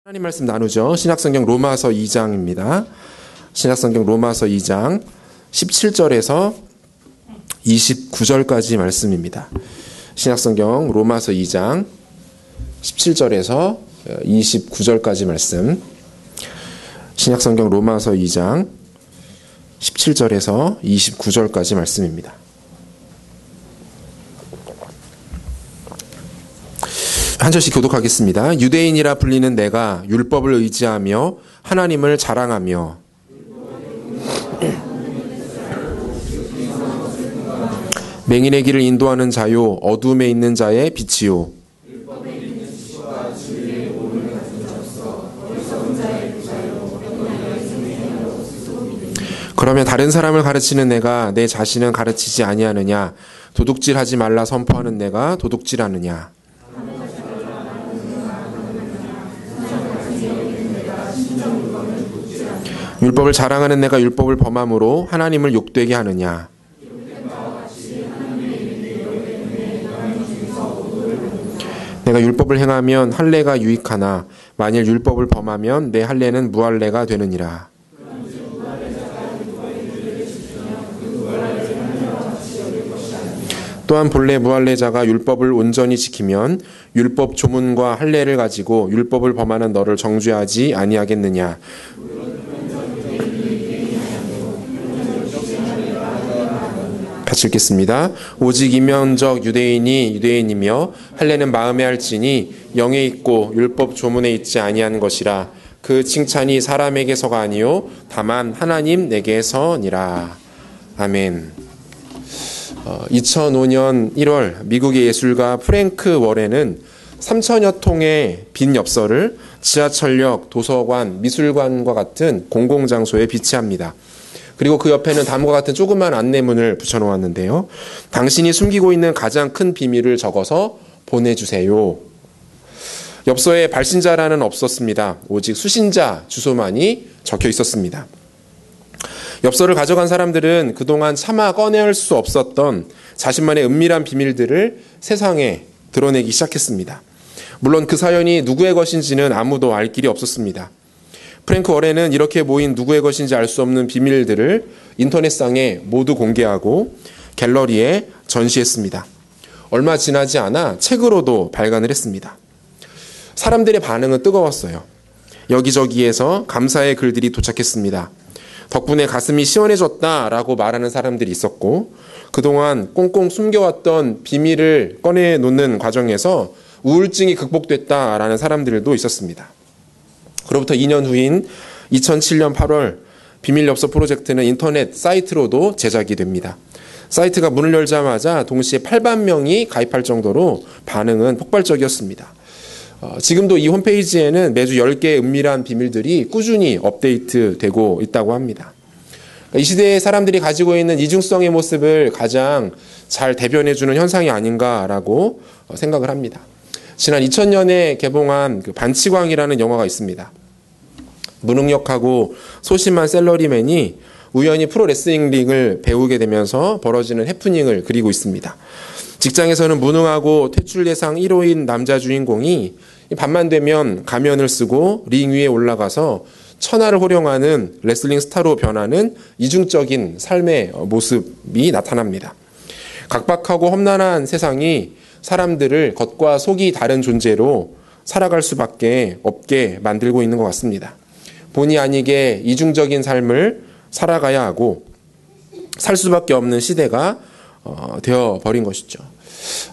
하나님 말씀 나누죠. 신약성경 로마서 2장입니다. 신약성경 로마서 2장 17절에서 29절까지 말씀입니다. 신약성경 로마서 2장 17절에서 29절까지 말씀. 신약성경 로마서 2장 17절에서 29절까지 말씀입니다. 한 절씩 교독하겠습니다. 유대인이라 불리는 내가 율법을 의지하며 하나님을 자랑하며 맹인의 길을 인도하는 자요 어둠에 있는 자의 빛이요 그러면 다른 사람을 가르치는 내가 내 자신은 가르치지 아니하느냐? 도둑질하지 말라 선포하는 내가 도둑질하느냐? 율법을 자랑하는 내가 율법을 범함으로 하나님을 욕되게 하느냐? 내가 율법을 행하면 할례가 유익하나 만일 율법을 범하면 내 할례는 무할례가 되느니라. 또한 본래 무할례자가 율법을 온전히 지키면 율법 조문과 할례를 가지고 율법을 범하는 너를 정죄하지 아니하겠느냐? 같이 읽겠습니다. 오직 이면적 유대인이 유대인이며 할례는 마음에 할지니 영에 있고 율법 조문에 있지 아니한 것이라. 그 칭찬이 사람에게서가 아니요 다만 하나님 내게서니라. 아멘. 2005년 1월 미국의 예술가 프랭크 워렌은 3천여 통의 빈 엽서를 지하철역, 도서관, 미술관과 같은 공공장소에 비치합니다. 그리고 그 옆에는 다음과 같은 조그만 안내문을 붙여놓았는데요. 당신이 숨기고 있는 가장 큰 비밀을 적어서 보내주세요. 엽서에 발신자라는 없었습니다. 오직 수신자 주소만이 적혀 있었습니다. 엽서를 가져간 사람들은 그동안 차마 꺼내올 수 없었던 자신만의 은밀한 비밀들을 세상에 드러내기 시작했습니다. 물론 그 사연이 누구의 것인지는 아무도 알 길이 없었습니다. 프랭크 워렌은 이렇게 모인 누구의 것인지 알 수 없는 비밀들을 인터넷상에 모두 공개하고 갤러리에 전시했습니다. 얼마 지나지 않아 책으로도 발간을 했습니다. 사람들의 반응은 뜨거웠어요. 여기저기에서 감사의 글들이 도착했습니다. 덕분에 가슴이 시원해졌다라고 말하는 사람들이 있었고 그동안 꽁꽁 숨겨왔던 비밀을 꺼내놓는 과정에서 우울증이 극복됐다라는 사람들도 있었습니다. 그로부터 2년 후인 2007년 8월 비밀엽서 프로젝트는 인터넷 사이트로도 제작이 됩니다. 사이트가 문을 열자마자 동시에 8만 명이 가입할 정도로 반응은 폭발적이었습니다. 지금도 이 홈페이지에는 매주 10개의 은밀한 비밀들이 꾸준히 업데이트되고 있다고 합니다. 이 시대의 사람들이 가지고 있는 이중성의 모습을 가장 잘 대변해주는 현상이 아닌가라고 생각을 합니다. 지난 2000년에 개봉한 반치광이라는 영화가 있습니다. 무능력하고 소심한 셀러리맨이 우연히 프로레슬링 링을 배우게 되면서 벌어지는 해프닝을 그리고 있습니다. 직장에서는 무능하고 퇴출 예상 1호인 남자 주인공이 밤만 되면 가면을 쓰고 링 위에 올라가서 천하를 호령하는 레슬링 스타로 변하는 이중적인 삶의 모습이 나타납니다. 각박하고 험난한 세상이 사람들을 겉과 속이 다른 존재로 살아갈 수밖에 없게 만들고 있는 것 같습니다. 본의 아니게 이중적인 삶을 살아가야 하고 살 수밖에 없는 시대가 되어버린 것이죠.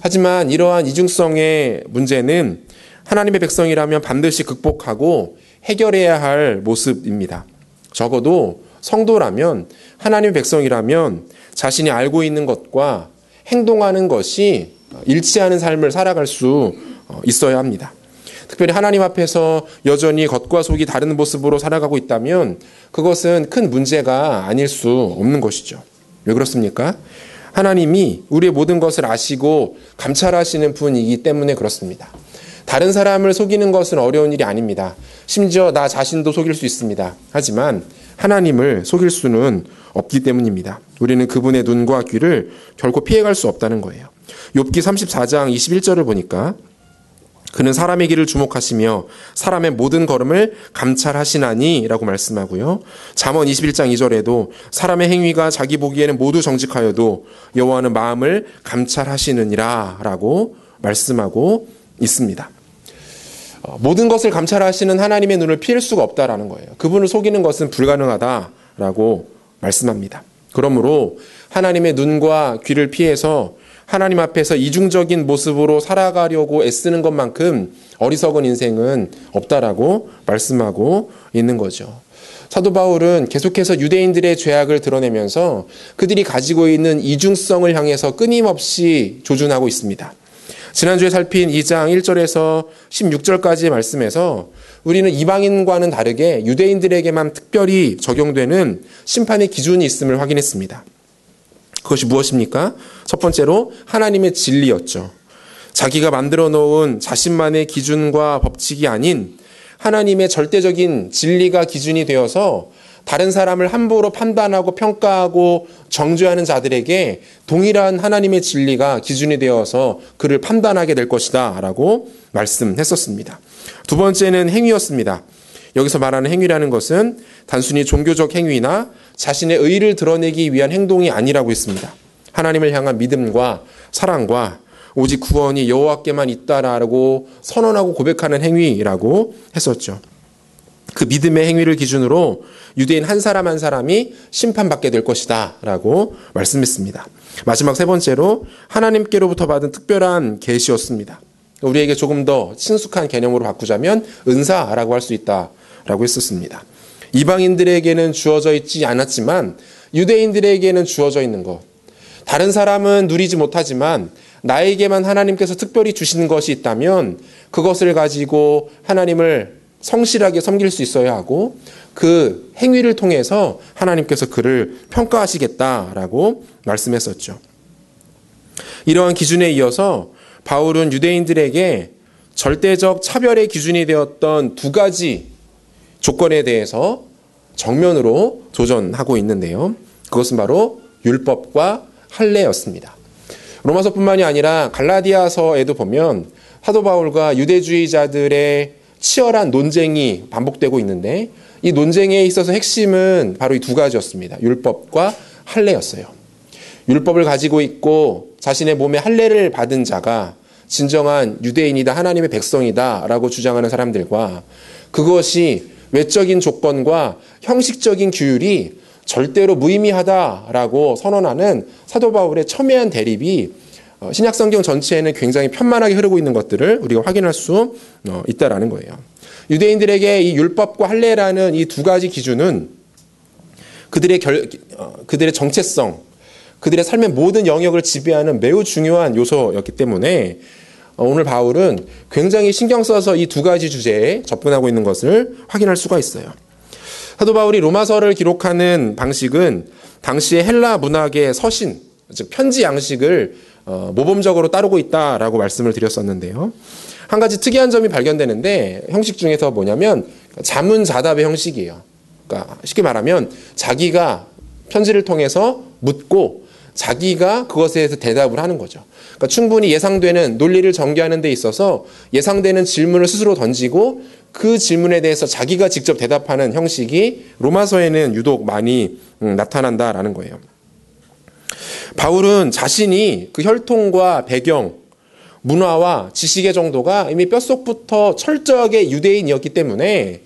하지만 이러한 이중성의 문제는 하나님의 백성이라면 반드시 극복하고 해결해야 할 모습입니다. 적어도 성도라면 하나님의 백성이라면 자신이 알고 있는 것과 행동하는 것이 일치하는 삶을 살아갈 수 있어야 합니다. 특별히 하나님 앞에서 여전히 겉과 속이 다른 모습으로 살아가고 있다면 그것은 큰 문제가 아닐 수 없는 것이죠. 왜 그렇습니까? 하나님이 우리의 모든 것을 아시고 감찰하시는 분이기 때문에 그렇습니다. 다른 사람을 속이는 것은 어려운 일이 아닙니다. 심지어 나 자신도 속일 수 있습니다. 하지만 하나님을 속일 수는 없기 때문입니다. 우리는 그분의 눈과 귀를 결코 피해갈 수 없다는 거예요. 욥기 34장 21절을 보니까 그는 사람의 길을 주목하시며 사람의 모든 걸음을 감찰하시나니 라고 말씀하고요. 잠언 21장 2절에도 사람의 행위가 자기 보기에는 모두 정직하여도 여호와는 마음을 감찰하시느니라 라고 말씀하고 있습니다. 모든 것을 감찰하시는 하나님의 눈을 피할 수가 없다라는 거예요. 그분을 속이는 것은 불가능하다라고 말씀합니다. 그러므로 하나님의 눈과 귀를 피해서 하나님 앞에서 이중적인 모습으로 살아가려고 애쓰는 것만큼 어리석은 인생은 없다라고 말씀하고 있는 거죠. 사도 바울은 계속해서 유대인들의 죄악을 드러내면서 그들이 가지고 있는 이중성을 향해서 끊임없이 조준하고 있습니다. 지난주에 살핀 2장 1절에서 16절까지의 말씀에서 우리는 이방인과는 다르게 유대인들에게만 특별히 적용되는 심판의 기준이 있음을 확인했습니다. 그것이 무엇입니까? 첫 번째로 하나님의 진리였죠. 자기가 만들어 놓은 자신만의 기준과 법칙이 아닌 하나님의 절대적인 진리가 기준이 되어서 다른 사람을 함부로 판단하고 평가하고 정죄하는 자들에게 동일한 하나님의 진리가 기준이 되어서 그를 판단하게 될 것이다 라고 말씀했었습니다. 두 번째는 행위였습니다. 여기서 말하는 행위라는 것은 단순히 종교적 행위나 자신의 의의를 드러내기 위한 행동이 아니라고 했습니다. 하나님을 향한 믿음과 사랑과 오직 구원이 여호와께만 있다라고 선언하고 고백하는 행위라고 했었죠. 그 믿음의 행위를 기준으로 유대인 한 사람 한 사람이 심판받게 될 것이다 라고 말씀했습니다. 마지막 세 번째로 하나님께로부터 받은 특별한 계시였습니다. 우리에게 조금 더 친숙한 개념으로 바꾸자면 은사라고 할 수 있다라고 했었습니다. 이방인들에게는 주어져 있지 않았지만 유대인들에게는 주어져 있는 것. 다른 사람은 누리지 못하지만 나에게만 하나님께서 특별히 주신 것이 있다면 그것을 가지고 하나님을 성실하게 섬길 수 있어야 하고 그 행위를 통해서 하나님께서 그를 평가하시겠다라고 말씀했었죠. 이러한 기준에 이어서 바울은 유대인들에게 절대적 차별의 기준이 되었던 두 가지 조건에 대해서 정면으로 도전하고 있는데요. 그것은 바로 율법과 할례였습니다. 로마서뿐만이 아니라 갈라디아서에도 보면 사도 바울과 유대주의자들의 치열한 논쟁이 반복되고 있는데 이 논쟁에 있어서 핵심은 바로 이 두 가지였습니다. 율법과 할례였어요. 율법을 가지고 있고 자신의 몸에 할례를 받은 자가 진정한 유대인이다, 하나님의 백성이다 라고 주장하는 사람들과 그것이 외적인 조건과 형식적인 규율이 절대로 무의미하다라고 선언하는 사도 바울의 첨예한 대립이 신약성경 전체에는 굉장히 편만하게 흐르고 있는 것들을 우리가 확인할 수 있다라는 거예요. 유대인들에게 이 율법과 할례라는 이 두 가지 기준은 그들의 정체성, 그들의 삶의 모든 영역을 지배하는 매우 중요한 요소였기 때문에 오늘 바울은 굉장히 신경 써서 이 두 가지 주제에 접근하고 있는 것을 확인할 수가 있어요. 사도 바울이 로마서를 기록하는 방식은 당시의 헬라 문학의 서신, 즉 편지 양식을 모범적으로 따르고 있다라고 말씀을 드렸었는데요. 한 가지 특이한 점이 발견되는데 형식 중에서 뭐냐면 자문자답의 형식이에요. 그러니까 쉽게 말하면 자기가 편지를 통해서 묻고 자기가 그것에 대해서 대답을 하는 거죠. 그러니까 충분히 예상되는 논리를 전개하는 데 있어서 예상되는 질문을 스스로 던지고 그 질문에 대해서 자기가 직접 대답하는 형식이 로마서에는 유독 많이 나타난다라는 거예요. 바울은 자신이 그 혈통과 배경, 문화와 지식의 정도가 이미 뼛속부터 철저하게 유대인이었기 때문에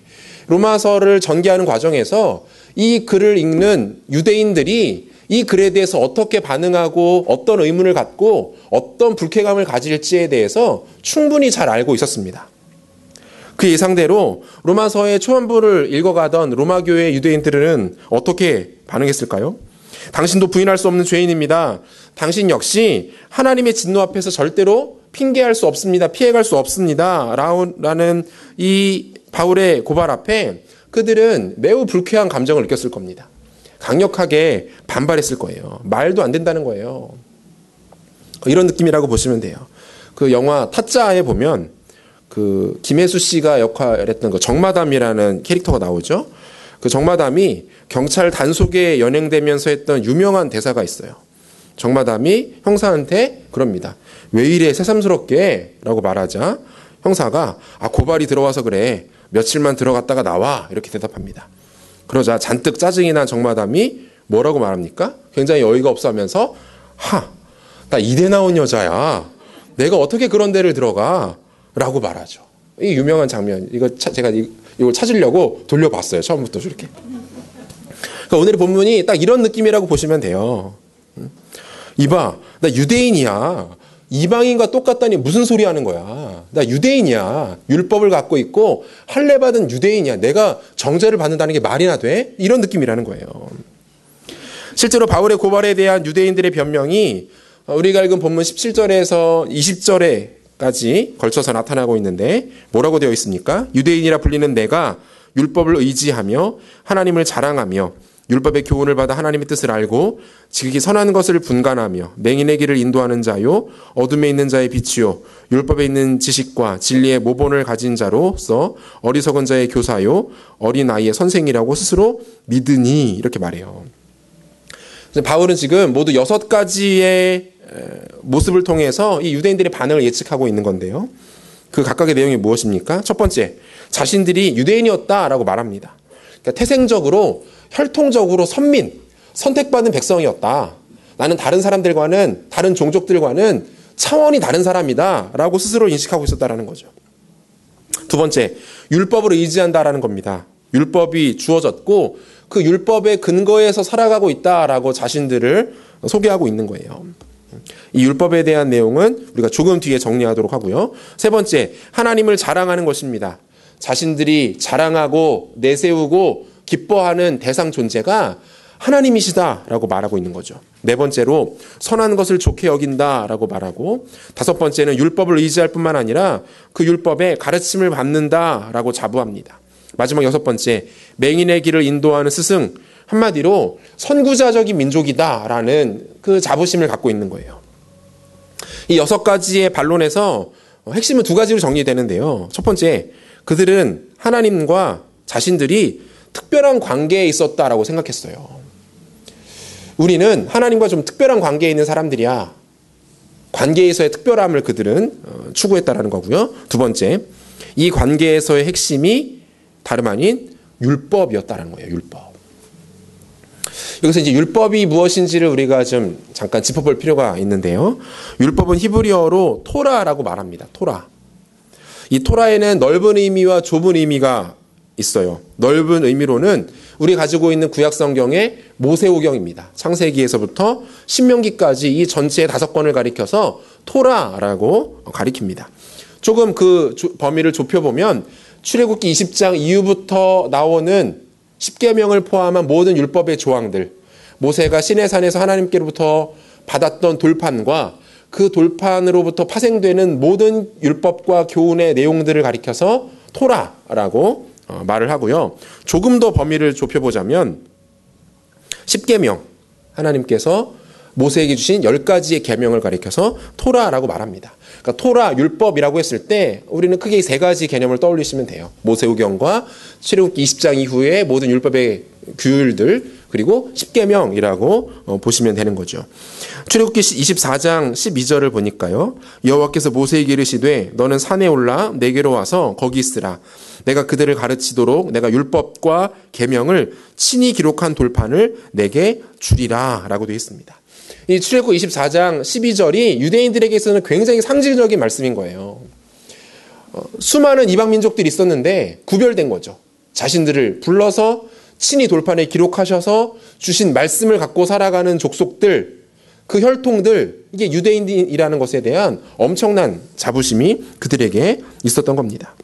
로마서를 전개하는 과정에서 이 글을 읽는 유대인들이 이 글에 대해서 어떻게 반응하고 어떤 의문을 갖고 어떤 불쾌감을 가질지에 대해서 충분히 잘 알고 있었습니다. 그 예상대로 로마서의 초반부를 읽어가던 로마교회 유대인들은 어떻게 반응했을까요? 당신도 부인할 수 없는 죄인입니다. 당신 역시 하나님의 진노 앞에서 절대로 핑계할 수 없습니다. 피해갈 수 없습니다. 라는 이 바울의 고발 앞에 그들은 매우 불쾌한 감정을 느꼈을 겁니다. 강력하게 반발했을 거예요. 말도 안 된다는 거예요. 이런 느낌이라고 보시면 돼요. 그 영화 타짜에 보면 그 김혜수 씨가 역할했던 그 정마담이라는 캐릭터가 나오죠. 그 정마담이 경찰 단속에 연행되면서 했던 유명한 대사가 있어요. 정마담이 형사한테 그럽니다. 왜 이래 새삼스럽게? 라고 말하자 형사가 고발이 들어와서 그래. 며칠만 들어갔다가 나와. 이렇게 대답합니다. 그러자 잔뜩 짜증이 난 정마담이 뭐라고 말합니까? 굉장히 어이가 없어 하면서 나 이대 나온 여자야. 내가 어떻게 그런 데를 들어가? 라고 말하죠. 이 유명한 장면. 제가 이걸 찾으려고 돌려봤어요. 처음부터 저렇게. 그러니까 오늘의 본문이 딱 이런 느낌이라고 보시면 돼요. 이봐, 나 유대인이야. 이방인과 똑같다니 무슨 소리 하는 거야. 나 유대인이야. 율법을 갖고 있고 할례 받은 유대인이야. 내가 정죄를 받는다는 게 말이나 돼? 이런 느낌이라는 거예요. 실제로 바울의 고발에 대한 유대인들의 변명이 우리가 읽은 본문 17절에서 20절에까지 걸쳐서 나타나고 있는데 뭐라고 되어 있습니까? 유대인이라 불리는 내가 율법을 의지하며 하나님을 자랑하며 율법의 교훈을 받아 하나님의 뜻을 알고 지극히 선한 것을 분간하며 맹인의 길을 인도하는 자요 어둠에 있는 자의 빛이요 율법에 있는 지식과 진리의 모본을 가진 자로서 어리석은 자의 교사요 어린 아이의 선생이라고 스스로 믿으니 이렇게 말해요. 바울은 지금 모두 6가지의 모습을 통해서 이 유대인들의 반응을 예측하고 있는 건데요. 그 각각의 내용이 무엇입니까? 첫 번째, 자신들이 유대인이었다라고 말합니다. 그러니까 태생적으로 혈통적으로 선택받은 백성이었다. 나는 다른 사람들과는 다른 종족들과는 차원이 다른 사람이다 라고 스스로 인식하고 있었다라는 거죠. 두 번째, 율법을 의지한다라는 겁니다. 율법이 주어졌고 그 율법의 근거에서 살아가고 있다라고 자신들을 소개하고 있는 거예요. 이 율법에 대한 내용은 우리가 조금 뒤에 정리하도록 하고요. 세 번째, 하나님을 자랑하는 것입니다. 자신들이 자랑하고 내세우고 기뻐하는 대상 존재가 하나님이시다라고 말하고 있는 거죠. 네 번째로 선한 것을 좋게 여긴다라고 말하고 다섯 번째는 율법을 의지할 뿐만 아니라 그 율법의 가르침을 받는다라고 자부합니다. 마지막 여섯 번째, 맹인의 길을 인도하는 스승, 한마디로 선구자적인 민족이다라는 그 자부심을 갖고 있는 거예요. 이 6가지의 반론에서 핵심은 2가지로 정리되는데요. 첫 번째, 그들은 하나님과 자신들이 특별한 관계에 있었다라고 생각했어요. 우리는 하나님과 좀 특별한 관계에 있는 사람들이야. 관계에서의 특별함을 그들은 추구했다라는 거고요. 두 번째, 이 관계에서의 핵심이 다름 아닌 율법이었다는 거예요. 율법. 여기서 이제 율법이 무엇인지를 우리가 좀 잠깐 짚어볼 필요가 있는데요. 율법은 히브리어로 토라라고 말합니다. 토라. 이 토라에는 넓은 의미와 좁은 의미가 있어요. 넓은 의미로는 우리 가지고 있는 구약성경의 모세오경입니다. 창세기에서부터 신명기까지 이 전체의 5권을 가리켜서 토라라고 가리킵니다. 조금 그 범위를 좁혀보면 출애굽기 20장 이후부터 나오는 10계명을 포함한 모든 율법의 조항들, 모세가 시내산에서 하나님께로부터 받았던 돌판과 그 돌판으로부터 파생되는 모든 율법과 교훈의 내용들을 가리켜서 토라라고 말을 하고요. 조금 더 범위를 좁혀보자면 10계명, 하나님께서 모세에게 주신 10가지의 계명을 가리켜서 토라라고 말합니다. 그러니까 토라, 율법이라고 했을 때 우리는 크게 이 3가지 개념을 떠올리시면 돼요. 모세오경과 출애굽기 20장 이후의 모든 율법의 규율들, 그리고 10계명이라고 보시면 되는 거죠. 출애굽기 24장 12절을 보니까요. 여호와께서 모세에게 이르시되 너는 산에 올라 내게로 와서 거기 있으라. 내가 그들을 가르치도록 내가 율법과 계명을 친히 기록한 돌판을 내게 주리라 라고 되어 있습니다. 이 출애굽기 24장 12절이 유대인들에게 있어서는 굉장히 상징적인 말씀인 거예요. 수많은 이방 민족들이 있었는데 구별된 거죠. 자신들을 불러서 친히 돌판에 기록하셔서 주신 말씀을 갖고 살아가는 족속들, 그 혈통들, 이게 유대인이라는 것에 대한 엄청난 자부심이 그들에게 있었던 겁니다.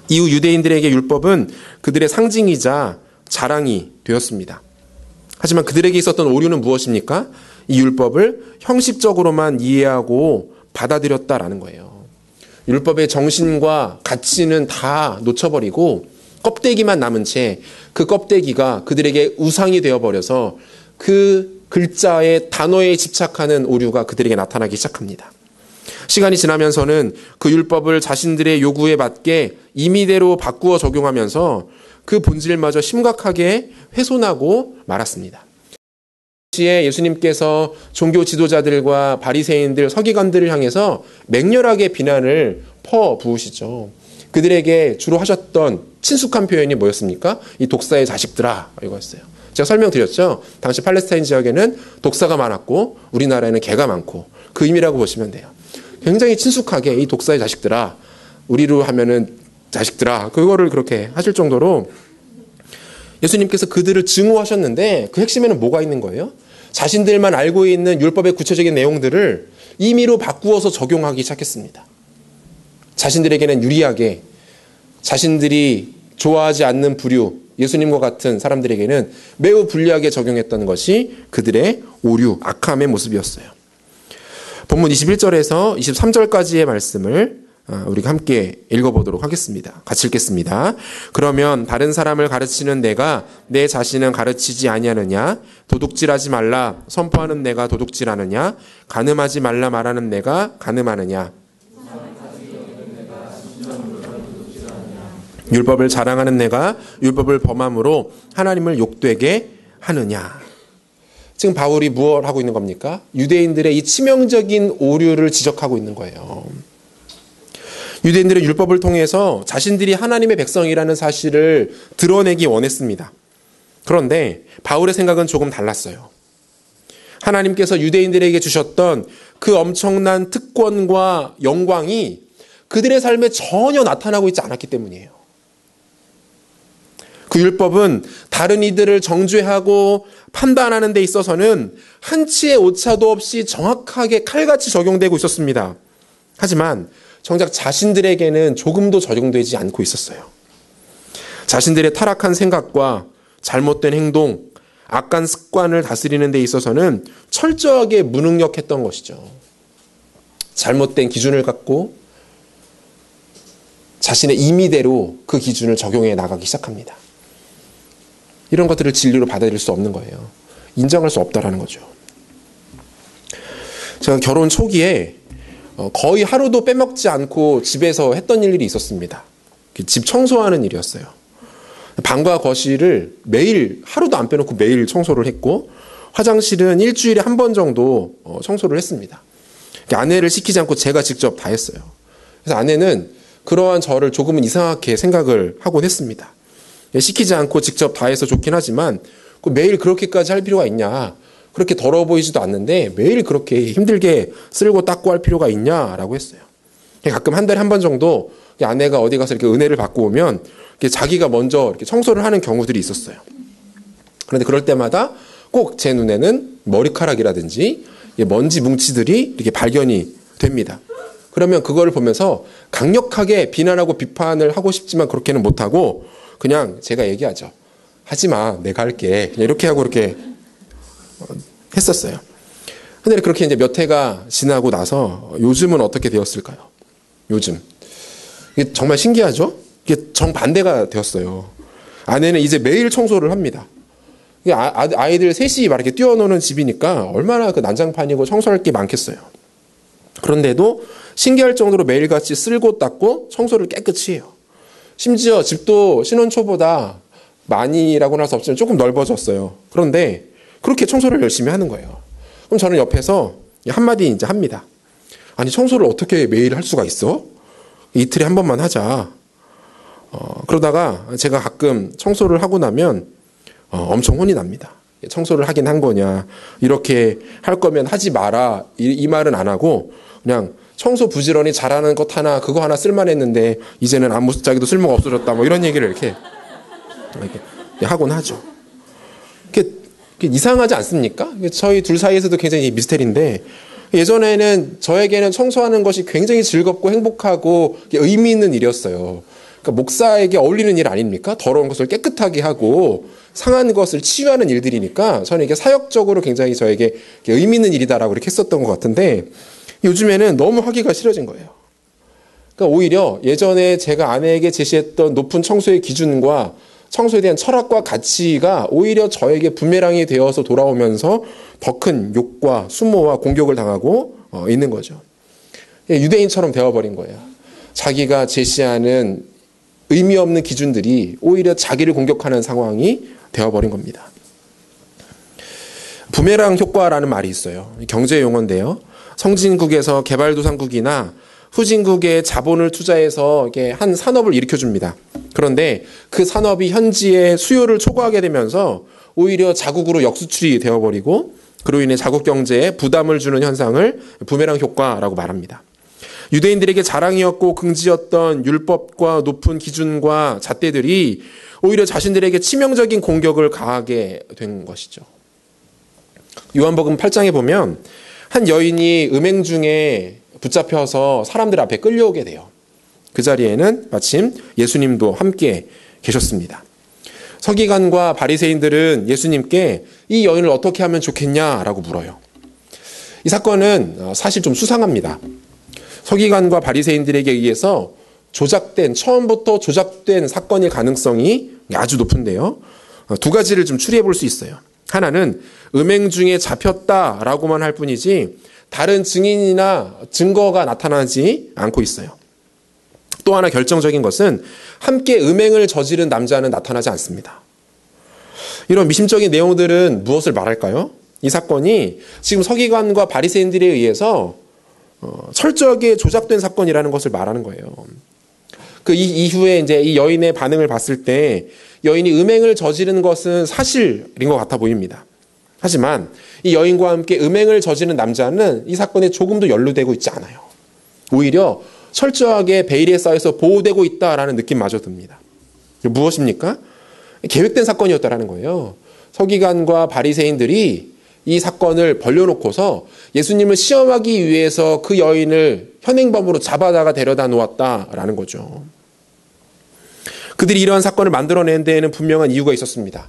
이후 유대인들에게 율법은 그들의 상징이자 자랑이 되었습니다. 하지만 그들에게 있었던 오류는 무엇입니까? 이 율법을 형식적으로만 이해하고 받아들였다라는 거예요. 율법의 정신과 가치는 다 놓쳐버리고 껍데기만 남은 채 그 껍데기가 그들에게 우상이 되어버려서 그 글자의 단어에 집착하는 오류가 그들에게 나타나기 시작합니다. 시간이 지나면서는 그 율법을 자신들의 요구에 맞게 임의대로 바꾸어 적용하면서 그 본질마저 심각하게 훼손하고 말았습니다. 당시에 예수님께서 종교 지도자들과 바리새인들, 서기관들을 향해서 맹렬하게 비난을 퍼 부으시죠. 그들에게 주로 하셨던 친숙한 표현이 뭐였습니까? 이 독사의 자식들아, 이거였어요. 제가 설명드렸죠. 당시 팔레스타인 지역에는 독사가 많았고 우리나라에는 개가 많고 그 의미라고 보시면 돼요. 굉장히 친숙하게 이 독사의 자식들아, 우리로 하면은 자식들아, 그거를 그렇게 하실 정도로 예수님께서 그들을 증오하셨는데 그 핵심에는 뭐가 있는 거예요? 자신들만 알고 있는 율법의 구체적인 내용들을 임의로 바꾸어서 적용하기 시작했습니다. 자신들에게는 유리하게, 자신들이 좋아하지 않는 부류, 예수님과 같은 사람들에게는 매우 불리하게 적용했던 것이 그들의 오류, 악함의 모습이었어요. 본문 21절에서 23절까지의 말씀을 우리가 함께 읽어보도록 하겠습니다. 같이 읽겠습니다. 그러면 다른 사람을 가르치는 내가 내 자신은 가르치지 아니하느냐? 도둑질하지 말라 선포하는 내가 도둑질하느냐? 간음하지 말라 말하는 내가 간음하느냐? 율법을 자랑하는 내가 율법을 범함으로 하나님을 욕되게 하느냐? 지금 바울이 무엇을 하고 있는 겁니까? 유대인들의 이 치명적인 오류를 지적하고 있는 거예요. 유대인들은 율법을 통해서 자신들이 하나님의 백성이라는 사실을 드러내기 원했습니다. 그런데 바울의 생각은 조금 달랐어요. 하나님께서 유대인들에게 주셨던 그 엄청난 특권과 영광이 그들의 삶에 전혀 나타나고 있지 않았기 때문이에요. 그 율법은 다른 이들을 정죄하고 판단하는 데 있어서는 한치의 오차도 없이 정확하게 칼같이 적용되고 있었습니다. 하지만 정작 자신들에게는 조금도 적용되지 않고 있었어요. 자신들의 타락한 생각과 잘못된 행동, 악한 습관을 다스리는 데 있어서는 철저하게 무능력했던 것이죠. 잘못된 기준을 갖고 자신의 임의대로 그 기준을 적용해 나가기 시작합니다. 이런 것들을 진리로 받아들일 수 없는 거예요. 인정할 수 없다라는 거죠. 제가 결혼 초기에 거의 하루도 빼먹지 않고 집에서 했던 일이 있었습니다. 집 청소하는 일이었어요. 방과 거실을 매일 하루도 안 빼놓고 매일 청소를 했고 화장실은 일주일에 한 번 정도 청소를 했습니다. 아내를 시키지 않고 제가 직접 다 했어요. 그래서 아내는 그러한 저를 조금은 이상하게 생각을 하곤 했습니다. 시키지 않고 직접 다 해서 좋긴 하지만 매일 그렇게까지 할 필요가 있냐. 그렇게 더러워 보이지도 않는데 매일 그렇게 힘들게 쓸고 닦고 할 필요가 있냐라고 했어요. 가끔 한 달에 한 번 정도 아내가 어디 가서 이렇게 은혜를 받고 오면 자기가 먼저 이렇게 청소를 하는 경우들이 있었어요. 그런데 그럴 때마다 꼭 제 눈에는 머리카락이라든지 먼지 뭉치들이 이렇게 발견이 됩니다. 그러면 그걸 보면서 강력하게 비난하고 비판을 하고 싶지만 그렇게는 못하고 그냥 제가 얘기하죠. 하지 마, 내가 할게. 그냥 이렇게 하고 이렇게 했었어요. 근데 그렇게 이제 몇 해가 지나고 나서 요즘은 어떻게 되었을까요? 요즘. 이게 정말 신기하죠? 이게 정반대가 되었어요. 아내는 이제 매일 청소를 합니다. 아이들 셋이 막 이렇게 뛰어노는 집이니까 얼마나 그 난장판이고 청소할 게 많겠어요. 그런데도 신기할 정도로 매일같이 쓸고 닦고 청소를 깨끗이 해요. 심지어 집도 신혼 초보다 많이라고는 할 수 없지만 조금 넓어졌어요. 그런데 그렇게 청소를 열심히 하는 거예요. 그럼 저는 옆에서 한마디 이제 합니다. 아니, 청소를 어떻게 매일 할 수가 있어? 이틀에 한 번만 하자. 그러다가 제가 가끔 청소를 하고 나면 엄청 혼이 납니다. 청소를 하긴 한 거냐. 이렇게 할 거면 하지 마라. 이 말은 안 하고 그냥 청소 부지런히 잘하는 것 하나, 그거 하나 쓸만했는데 이제는 자기도 쓸모가 없어졌다. 뭐 이런 얘기를 이렇게 하곤 하죠. 이게 이상하지 않습니까? 저희 둘 사이에서도 굉장히 미스테리인데 예전에는 저에게는 청소하는 것이 굉장히 즐겁고 행복하고 의미 있는 일이었어요. 그러니까 목사에게 어울리는 일 아닙니까? 더러운 것을 깨끗하게 하고 상한 것을 치유하는 일들이니까 저는 이게 사역적으로 굉장히 저에게 의미 있는 일이다라고 이렇게 했었던 것 같은데 요즘에는 너무 하기가 싫어진 거예요. 그러니까 오히려 예전에 제가 아내에게 제시했던 높은 청소의 기준과 청소에 대한 철학과 가치가 오히려 저에게 부메랑이 되어서 돌아오면서 더 큰 욕과 수모와 공격을 당하고 있는 거죠. 유대인처럼 되어버린 거예요. 자기가 제시하는 의미 없는 기준들이 오히려 자기를 공격하는 상황이 되어버린 겁니다. 부메랑 효과라는 말이 있어요. 경제 용어인데요. 성진국에서 개발도상국이나 후진국에 자본을 투자해서 이게 한 산업을 일으켜줍니다. 그런데 그 산업이 현지의 수요를 초과하게 되면서 오히려 자국으로 역수출이 되어버리고 그로 인해 자국 경제에 부담을 주는 현상을 부메랑 효과라고 말합니다. 유대인들에게 자랑이었고 긍지였던 율법과 높은 기준과 잣대들이 오히려 자신들에게 치명적인 공격을 가하게 된 것이죠. 요한복음 8장에 보면 한 여인이 음행 중에 붙잡혀서 사람들 앞에 끌려오게 돼요. 그 자리에는 마침 예수님도 함께 계셨습니다. 서기관과 바리새인들은 예수님께 이 여인을 어떻게 하면 좋겠냐라고 물어요. 이 사건은 사실 좀 수상합니다. 서기관과 바리새인들에게 의해서 처음부터 조작된 사건일 가능성이 아주 높은데요. 두 가지를 좀 추리해 볼 수 있어요. 하나는 음행 중에 잡혔다라고만 할 뿐이지 다른 증인이나 증거가 나타나지 않고 있어요. 또 하나 결정적인 것은 함께 음행을 저지른 남자는 나타나지 않습니다. 이런 미심적인 내용들은 무엇을 말할까요? 이 사건이 지금 서기관과 바리새인들에 의해서 철저하게 조작된 사건이라는 것을 말하는 거예요. 그 이후에 이제 이 여인의 반응을 봤을 때 여인이 음행을 저지른 것은 사실인 것 같아 보입니다. 하지만 이 여인과 함께 음행을 저지른 남자는 이 사건에 조금도 연루되고 있지 않아요. 오히려 철저하게 베일에 쌓여서 보호되고 있다라는 느낌마저 듭니다. 무엇입니까? 계획된 사건이었다라는 거예요. 서기관과 바리새인들이 이 사건을 벌려놓고서 예수님을 시험하기 위해서 그 여인을 현행범으로 잡아다가 데려다 놓았다라는 거죠. 그들이 이러한 사건을 만들어낸 데에는 분명한 이유가 있었습니다.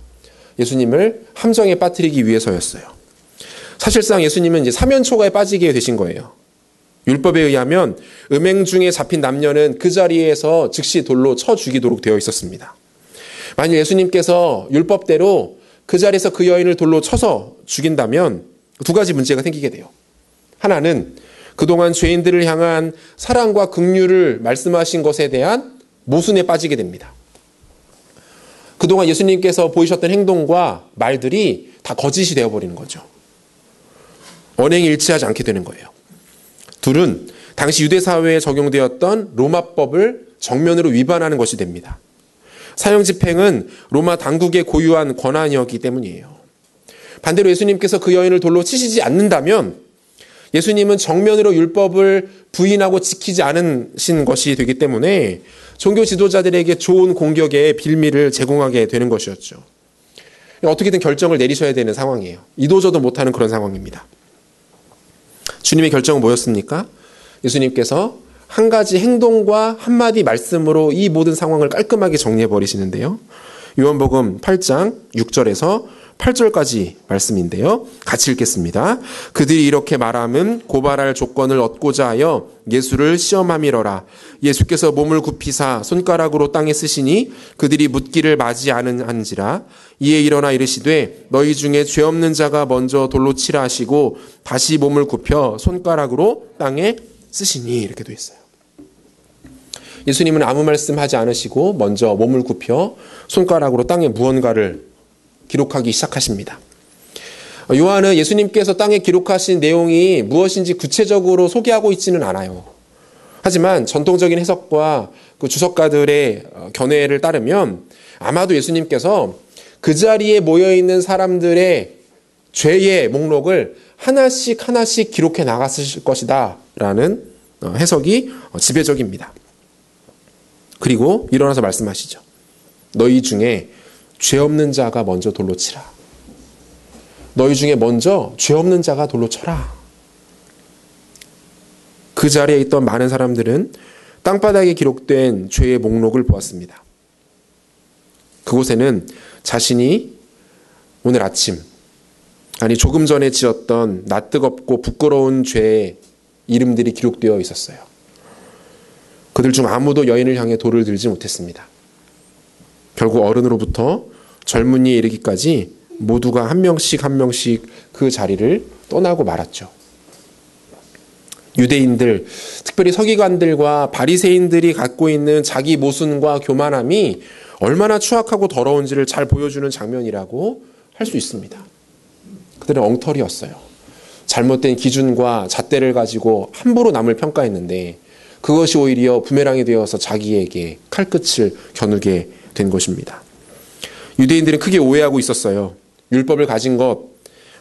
예수님을 함정에 빠뜨리기 위해서였어요. 사실상 예수님은 이제 사면초가에 빠지게 되신 거예요. 율법에 의하면 음행 중에 잡힌 남녀는 그 자리에서 즉시 돌로 쳐 죽이도록 되어 있었습니다. 만약 예수님께서 율법대로 그 자리에서 그 여인을 돌로 쳐서 죽인다면 두 가지 문제가 생기게 돼요. 하나는 그동안 죄인들을 향한 사랑과 긍휼을 말씀하신 것에 대한 모순에 빠지게 됩니다. 그동안 예수님께서 보이셨던 행동과 말들이 다 거짓이 되어버리는 거죠. 언행이 일치하지 않게 되는 거예요. 둘은 당시 유대 사회에 적용되었던 로마법을 정면으로 위반하는 것이 됩니다. 사형 집행은 로마 당국의 고유한 권한이었기 때문이에요. 반대로 예수님께서 그 여인을 돌로 치시지 않는다면 예수님은 정면으로 율법을 부인하고 지키지 않으신 것이 되기 때문에 종교 지도자들에게 좋은 공격의 빌미를 제공하게 되는 것이었죠. 어떻게든 결정을 내리셔야 되는 상황이에요. 이도저도 못하는 그런 상황입니다. 주님의 결정은 뭐였습니까? 예수님께서 한 가지 행동과 한마디 말씀으로 이 모든 상황을 깔끔하게 정리해 버리시는데요. 요한복음 8장 6절에서 8절까지 말씀인데요. 같이 읽겠습니다. 그들이 이렇게 말함은 고발할 조건을 얻고자 하여 예수를 시험함이러라. 예수께서 몸을 굽히사 손가락으로 땅에 쓰시니 그들이 묻기를 맞이 않은지라. 이에 일어나 이르시되 너희 중에 죄 없는 자가 먼저 돌로 치라 하시고 다시 몸을 굽혀 손가락으로 땅에 쓰시니 이렇게 돼 있어요. 예수님은 아무 말씀하지 않으시고 먼저 몸을 굽혀 손가락으로 땅에 무언가를 기록하기 시작하십니다. 요한은 예수님께서 땅에 기록하신 내용이 무엇인지 구체적으로 소개하고 있지는 않아요. 하지만 전통적인 해석과 그 주석가들의 견해를 따르면 아마도 예수님께서 그 자리에 모여있는 사람들의 죄의 목록을 하나씩 기록해 나갔을 것이다 라는 해석이 지배적입니다. 그리고 일어나서 말씀하시죠. 너희 중에 죄 없는 자가 먼저 돌로 치라. 너희 중에 먼저 죄 없는 자가 돌로 쳐라. 그 자리에 있던 많은 사람들은 땅바닥에 기록된 죄의 목록을 보았습니다. 그곳에는 자신이 오늘 아침, 아니 조금 전에 지었던 낯뜨겁고 부끄러운 죄의 이름들이 기록되어 있었어요. 그들 중 아무도 여인을 향해 돌을 들지 못했습니다. 결국 어른으로부터 젊은이에 이르기까지 모두가 한 명씩 그 자리를 떠나고 말았죠. 유대인들, 특별히 서기관들과 바리새인들이 갖고 있는 자기 모순과 교만함이 얼마나 추악하고 더러운지를 잘 보여주는 장면이라고 할 수 있습니다. 그들은 엉터리였어요. 잘못된 기준과 잣대를 가지고 함부로 남을 평가했는데 그것이 오히려 부메랑이 되어서 자기에게 칼끝을 겨누게 된 것입니다. 유대인들은 크게 오해하고 있었어요. 율법을 가진 것,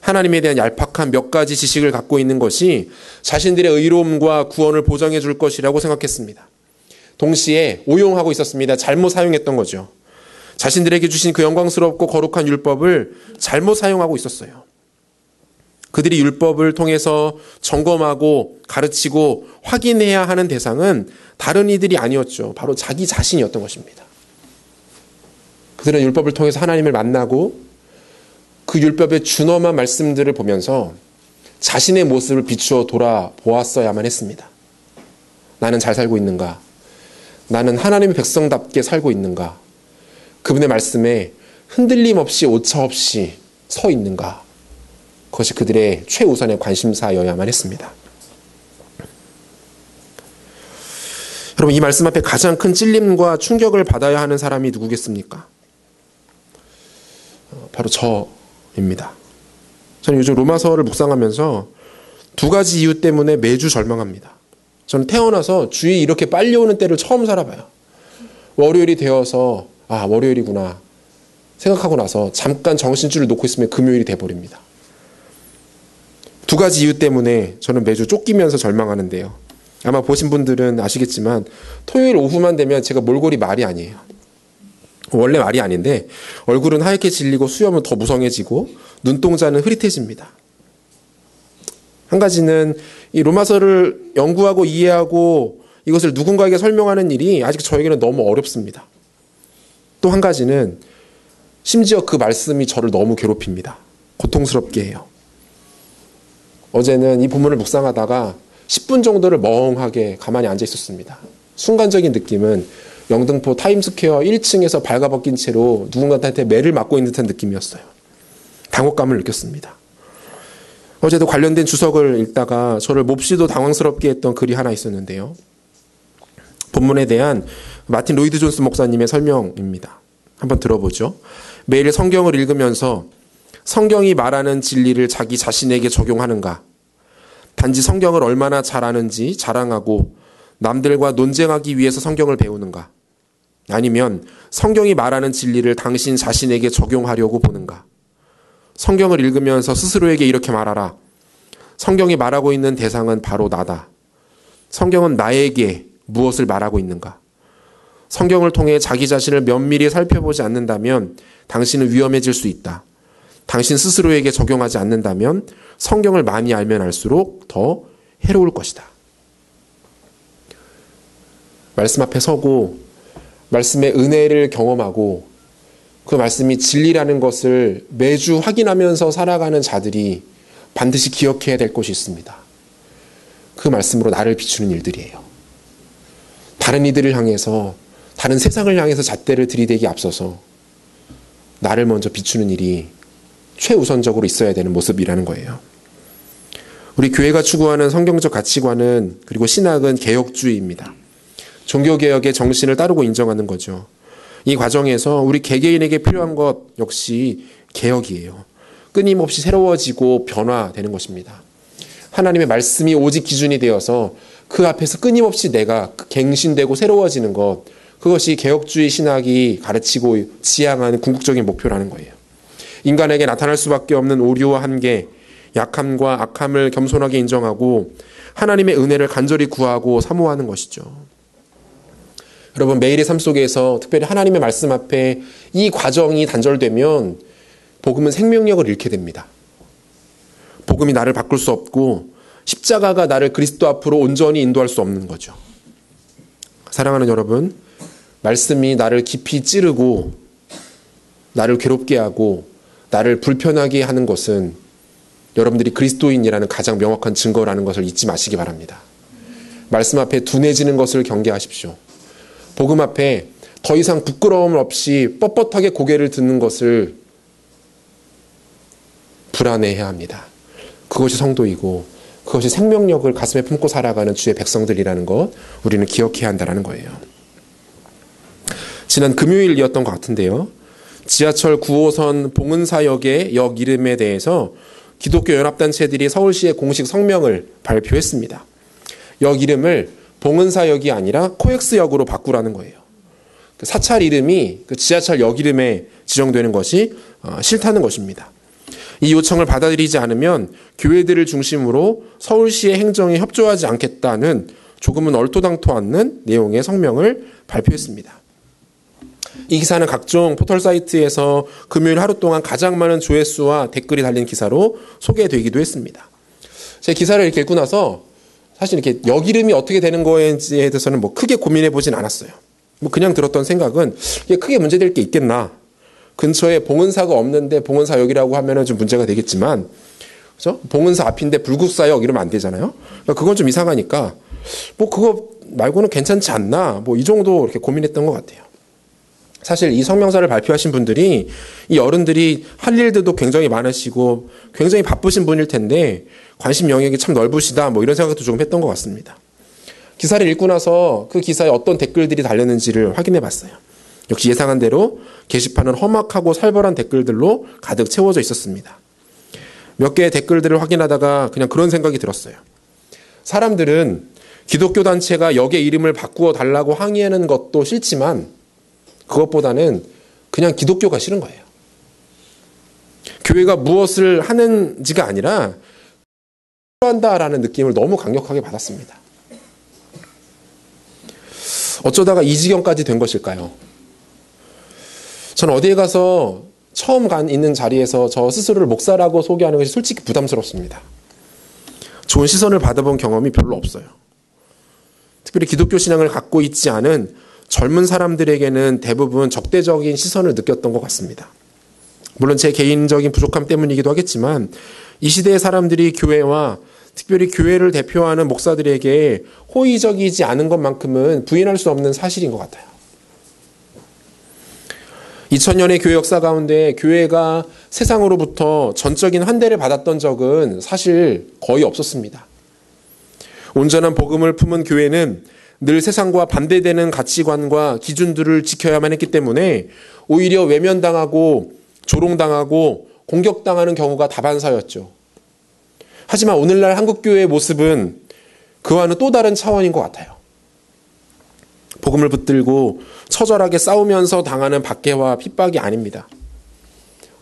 하나님에 대한 얄팍한 몇 가지 지식을 갖고 있는 것이 자신들의 의로움과 구원을 보장해 줄 것이라고 생각했습니다. 동시에 오용하고 있었습니다. 잘못 사용했던 거죠. 자신들에게 주신 그 영광스럽고 거룩한 율법을 잘못 사용하고 있었어요. 그들이 율법을 통해서 점검하고 가르치고 확인해야 하는 대상은 다른 이들이 아니었죠. 바로 자기 자신이었던 것입니다. 그들은 율법을 통해서 하나님을 만나고 그 율법의 준엄한 말씀들을 보면서 자신의 모습을 비추어 돌아보았어야만 했습니다. 나는 잘 살고 있는가? 나는 하나님의 백성답게 살고 있는가? 그분의 말씀에 흔들림 없이 오차 없이 서 있는가? 그것이 그들의 최우선의 관심사여야만 했습니다. 여러분, 이 말씀 앞에 가장 큰 찔림과 충격을 받아야 하는 사람이 누구겠습니까? 바로 저입니다. 저는 요즘 로마서를 묵상하면서 두 가지 이유 때문에 매주 절망합니다. 저는 태어나서 주일이 이렇게 빨리 오는 때를 처음 살아봐요. 월요일이 되어서 월요일이구나 생각하고 나서 잠깐 정신줄을 놓고 있으면 금요일이 돼버립니다. 두 가지 이유 때문에 저는 매주 쫓기면서 절망하는데요. 아마 보신 분들은 아시겠지만 토요일 오후만 되면 제가 몰골이 말이 아니에요. 원래 말이 아닌데 얼굴은 하얗게 질리고 수염은 더 무성해지고 눈동자는 흐릿해집니다. 한 가지는 이 로마서를 연구하고 이해하고 이것을 누군가에게 설명하는 일이 아직 저에게는 너무 어렵습니다. 또 한 가지는 심지어 그 말씀이 저를 너무 괴롭힙니다. 고통스럽게 해요. 어제는 이 본문을 묵상하다가 10분 정도를 멍하게 가만히 앉아 있었습니다. 순간적인 느낌은 영등포 타임스퀘어 1층에서 발가벗긴 채로 누군가한테 매를 맞고 있는 듯한 느낌이었어요. 당혹감을 느꼈습니다. 어제도 관련된 주석을 읽다가 저를 몹시도 당황스럽게 했던 글이 하나 있었는데요. 본문에 대한 마틴 로이드 존스 목사님의 설명입니다. 한번 들어보죠. 매일 성경을 읽으면서 성경이 말하는 진리를 자기 자신에게 적용하는가? 단지 성경을 얼마나 잘 아는지 자랑하고 남들과 논쟁하기 위해서 성경을 배우는가? 아니면 성경이 말하는 진리를 당신 자신에게 적용하려고 보는가? 성경을 읽으면서 스스로에게 이렇게 말하라. 성경이 말하고 있는 대상은 바로 나다. 성경은 나에게 무엇을 말하고 있는가? 성경을 통해 자기 자신을 면밀히 살펴보지 않는다면 당신은 위험해질 수 있다. 당신 스스로에게 적용하지 않는다면 성경을 많이 알면 알수록 더 해로울 것이다. 말씀 앞에 서고 말씀의 은혜를 경험하고 그 말씀이 진리라는 것을 매주 확인하면서 살아가는 자들이 반드시 기억해야 될 것이 있습니다. 그 말씀으로 나를 비추는 일들이에요. 다른 이들을 향해서, 다른 세상을 향해서 잣대를 들이대기 앞서서 나를 먼저 비추는 일이 최우선적으로 있어야 되는 모습이라는 거예요. 우리 교회가 추구하는 성경적 가치관은, 그리고 신학은 개혁주의입니다. 종교개혁의 정신을 따르고 인정하는 거죠. 이 과정에서 우리 개개인에게 필요한 것 역시 개혁이에요. 끊임없이 새로워지고 변화되는 것입니다. 하나님의 말씀이 오직 기준이 되어서 그 앞에서 끊임없이 내가 갱신되고 새로워지는 것, 그것이 개혁주의 신학이 가르치고 지향하는 궁극적인 목표라는 거예요. 인간에게 나타날 수밖에 없는 오류와 한계, 약함과 악함을 겸손하게 인정하고 하나님의 은혜를 간절히 구하고 사모하는 것이죠. 여러분, 매일의 삶 속에서 특별히 하나님의 말씀 앞에 이 과정이 단절되면 복음은 생명력을 잃게 됩니다. 복음이 나를 바꿀 수 없고 십자가가 나를 그리스도 앞으로 온전히 인도할 수 없는 거죠. 사랑하는 여러분, 말씀이 나를 깊이 찌르고 나를 괴롭게 하고 나를 불편하게 하는 것은 여러분들이 그리스도인이라는 가장 명확한 증거라는 것을 잊지 마시기 바랍니다. 말씀 앞에 둔해지는 것을 경계하십시오. 복음 앞에 더 이상 부끄러움 없이 뻣뻣하게 고개를 드는 것을 불안해해야 합니다. 그것이 성도이고 그것이 생명력을 가슴에 품고 살아가는 주의 백성들이라는 것, 우리는 기억해야 한다는 거예요. 지난 금요일이었던 것 같은데요. 지하철 9호선 봉은사역의 역 이름에 대해서 기독교 연합단체들이 서울시에 공식 성명을 발표했습니다. 역 이름을 봉은사역이 아니라 코엑스역으로 바꾸라는 거예요. 그 사찰 이름이 그 지하철 역 이름에 지정되는 것이 싫다는 것입니다. 이 요청을 받아들이지 않으면 교회들을 중심으로 서울시의 행정에 협조하지 않겠다는 조금은 얼토당토 않는 내용의 성명을 발표했습니다. 이 기사는 각종 포털 사이트에서 금요일 하루 동안 가장 많은 조회수와 댓글이 달린 기사로 소개되기도 했습니다. 제 기사를 이렇게 읽고 나서 사실 이렇게 역 이름이 어떻게 되는 거인지에 대해서는 뭐 크게 고민해 보진 않았어요. 뭐 그냥 들었던 생각은 이게 크게 문제될 게 있겠나. 근처에 봉은사가 없는데 봉은사역이라고 하면은 좀 문제가 되겠지만, 그죠? 봉은사 앞인데 불국사역 이러면 안 되잖아요. 그러니까 그건 좀 이상하니까 뭐 그거 말고는 괜찮지 않나. 뭐 이 정도 이렇게 고민했던 것 같아요. 사실 이 성명서를 발표하신 분들이 이 어른들이 할 일들도 굉장히 많으시고 굉장히 바쁘신 분일 텐데 관심 영역이 참 넓으시다 뭐 이런 생각도 조금 했던 것 같습니다. 기사를 읽고 나서 그 기사에 어떤 댓글들이 달렸는지를 확인해 봤어요. 역시 예상한 대로 게시판은 험악하고 살벌한 댓글들로 가득 채워져 있었습니다. 몇 개의 댓글들을 확인하다가 그냥 그런 생각이 들었어요. 사람들은 기독교 단체가 역의 이름을 바꾸어 달라고 항의하는 것도 싫지만 그것보다는 그냥 기독교가 싫은 거예요. 교회가 무엇을 하는지가 아니라 한다라는 느낌을 너무 강력하게 받았습니다. 어쩌다가 이 지경까지 된 것일까요? 저는 어디에 가서 처음 있는 자리에서 저 스스로를 목사라고 소개하는 것이 솔직히 부담스럽습니다. 좋은 시선을 받아본 경험이 별로 없어요. 특별히 기독교 신앙을 갖고 있지 않은 젊은 사람들에게는 대부분 적대적인 시선을 느꼈던 것 같습니다. 물론 제 개인적인 부족함 때문이기도 하겠지만 이 시대의 사람들이 교회와 특별히 교회를 대표하는 목사들에게 호의적이지 않은 것만큼은 부인할 수 없는 사실인 것 같아요. 2000년의 교회 역사 가운데 교회가 세상으로부터 전적인 환대를 받았던 적은 사실 거의 없었습니다. 온전한 복음을 품은 교회는 늘 세상과 반대되는 가치관과 기준들을 지켜야만 했기 때문에 오히려 외면당하고 조롱당하고 공격당하는 경우가 다반사였죠. 하지만 오늘날 한국교회의 모습은 그와는 또 다른 차원인 것 같아요. 복음을 붙들고 처절하게 싸우면서 당하는 박해와 핍박이 아닙니다.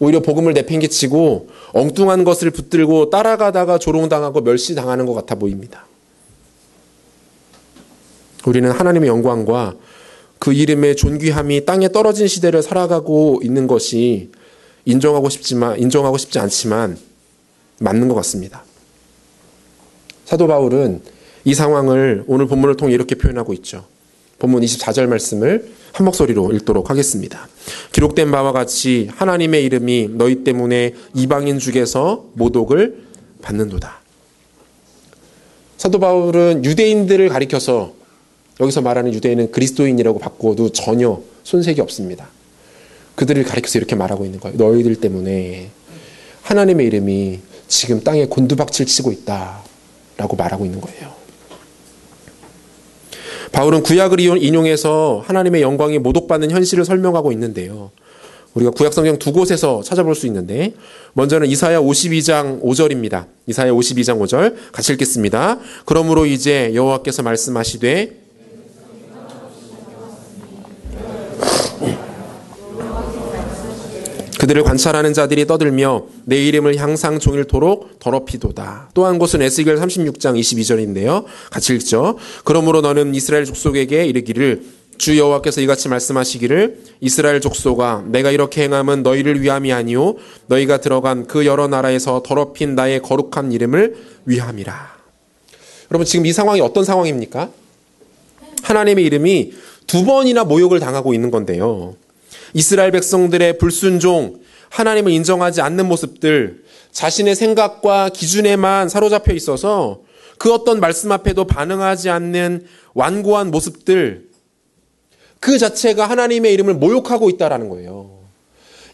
오히려 복음을 내팽개치고 엉뚱한 것을 붙들고 따라가다가 조롱당하고 멸시당하는 것 같아 보입니다. 우리는 하나님의 영광과 그 이름의 존귀함이 땅에 떨어진 시대를 살아가고 있는 것이 인정하고 싶지 않지만 맞는 것 같습니다. 사도 바울은 이 상황을 오늘 본문을 통해 이렇게 표현하고 있죠. 본문 24절 말씀을 한 목소리로 읽도록 하겠습니다. 기록된 바와 같이 하나님의 이름이 너희 때문에 이방인 중에서 모독을 받는도다. 사도 바울은 유대인들을 가리켜서 여기서 말하는 유대인은 그리스도인이라고 바꾸어도 전혀 손색이 없습니다. 그들을 가리켜서 이렇게 말하고 있는 거예요. 너희들 때문에 하나님의 이름이 지금 땅에 곤두박질 치고 있다라고 말하고 있는 거예요. 바울은 구약을 인용해서 하나님의 영광이 모독받는 현실을 설명하고 있는데요. 우리가 구약성경 두 곳에서 찾아볼 수 있는데 먼저는 이사야 52장 5절입니다. 이사야 52장 5절 같이 읽겠습니다. 그러므로 이제 여호와께서 말씀하시되 그들을 관찰하는 자들이 떠들며 내 이름을 항상 종일토록 더럽히도다. 또 한 곳은 에스겔 36장 22절인데요. 같이 읽죠. 그러므로 너는 이스라엘 족속에게 이르기를 주 여호와께서 이같이 말씀하시기를 이스라엘 족속아 내가 이렇게 행함은 너희를 위함이 아니요 너희가 들어간 그 여러 나라에서 더럽힌 나의 거룩한 이름을 위함이라. 여러분 지금 이 상황이 어떤 상황입니까? 하나님의 이름이 두 번이나 모욕을 당하고 있는 건데요. 이스라엘 백성들의 불순종, 하나님을 인정하지 않는 모습들, 자신의 생각과 기준에만 사로잡혀 있어서 그 어떤 말씀 앞에도 반응하지 않는 완고한 모습들, 그 자체가 하나님의 이름을 모욕하고 있다라는 거예요.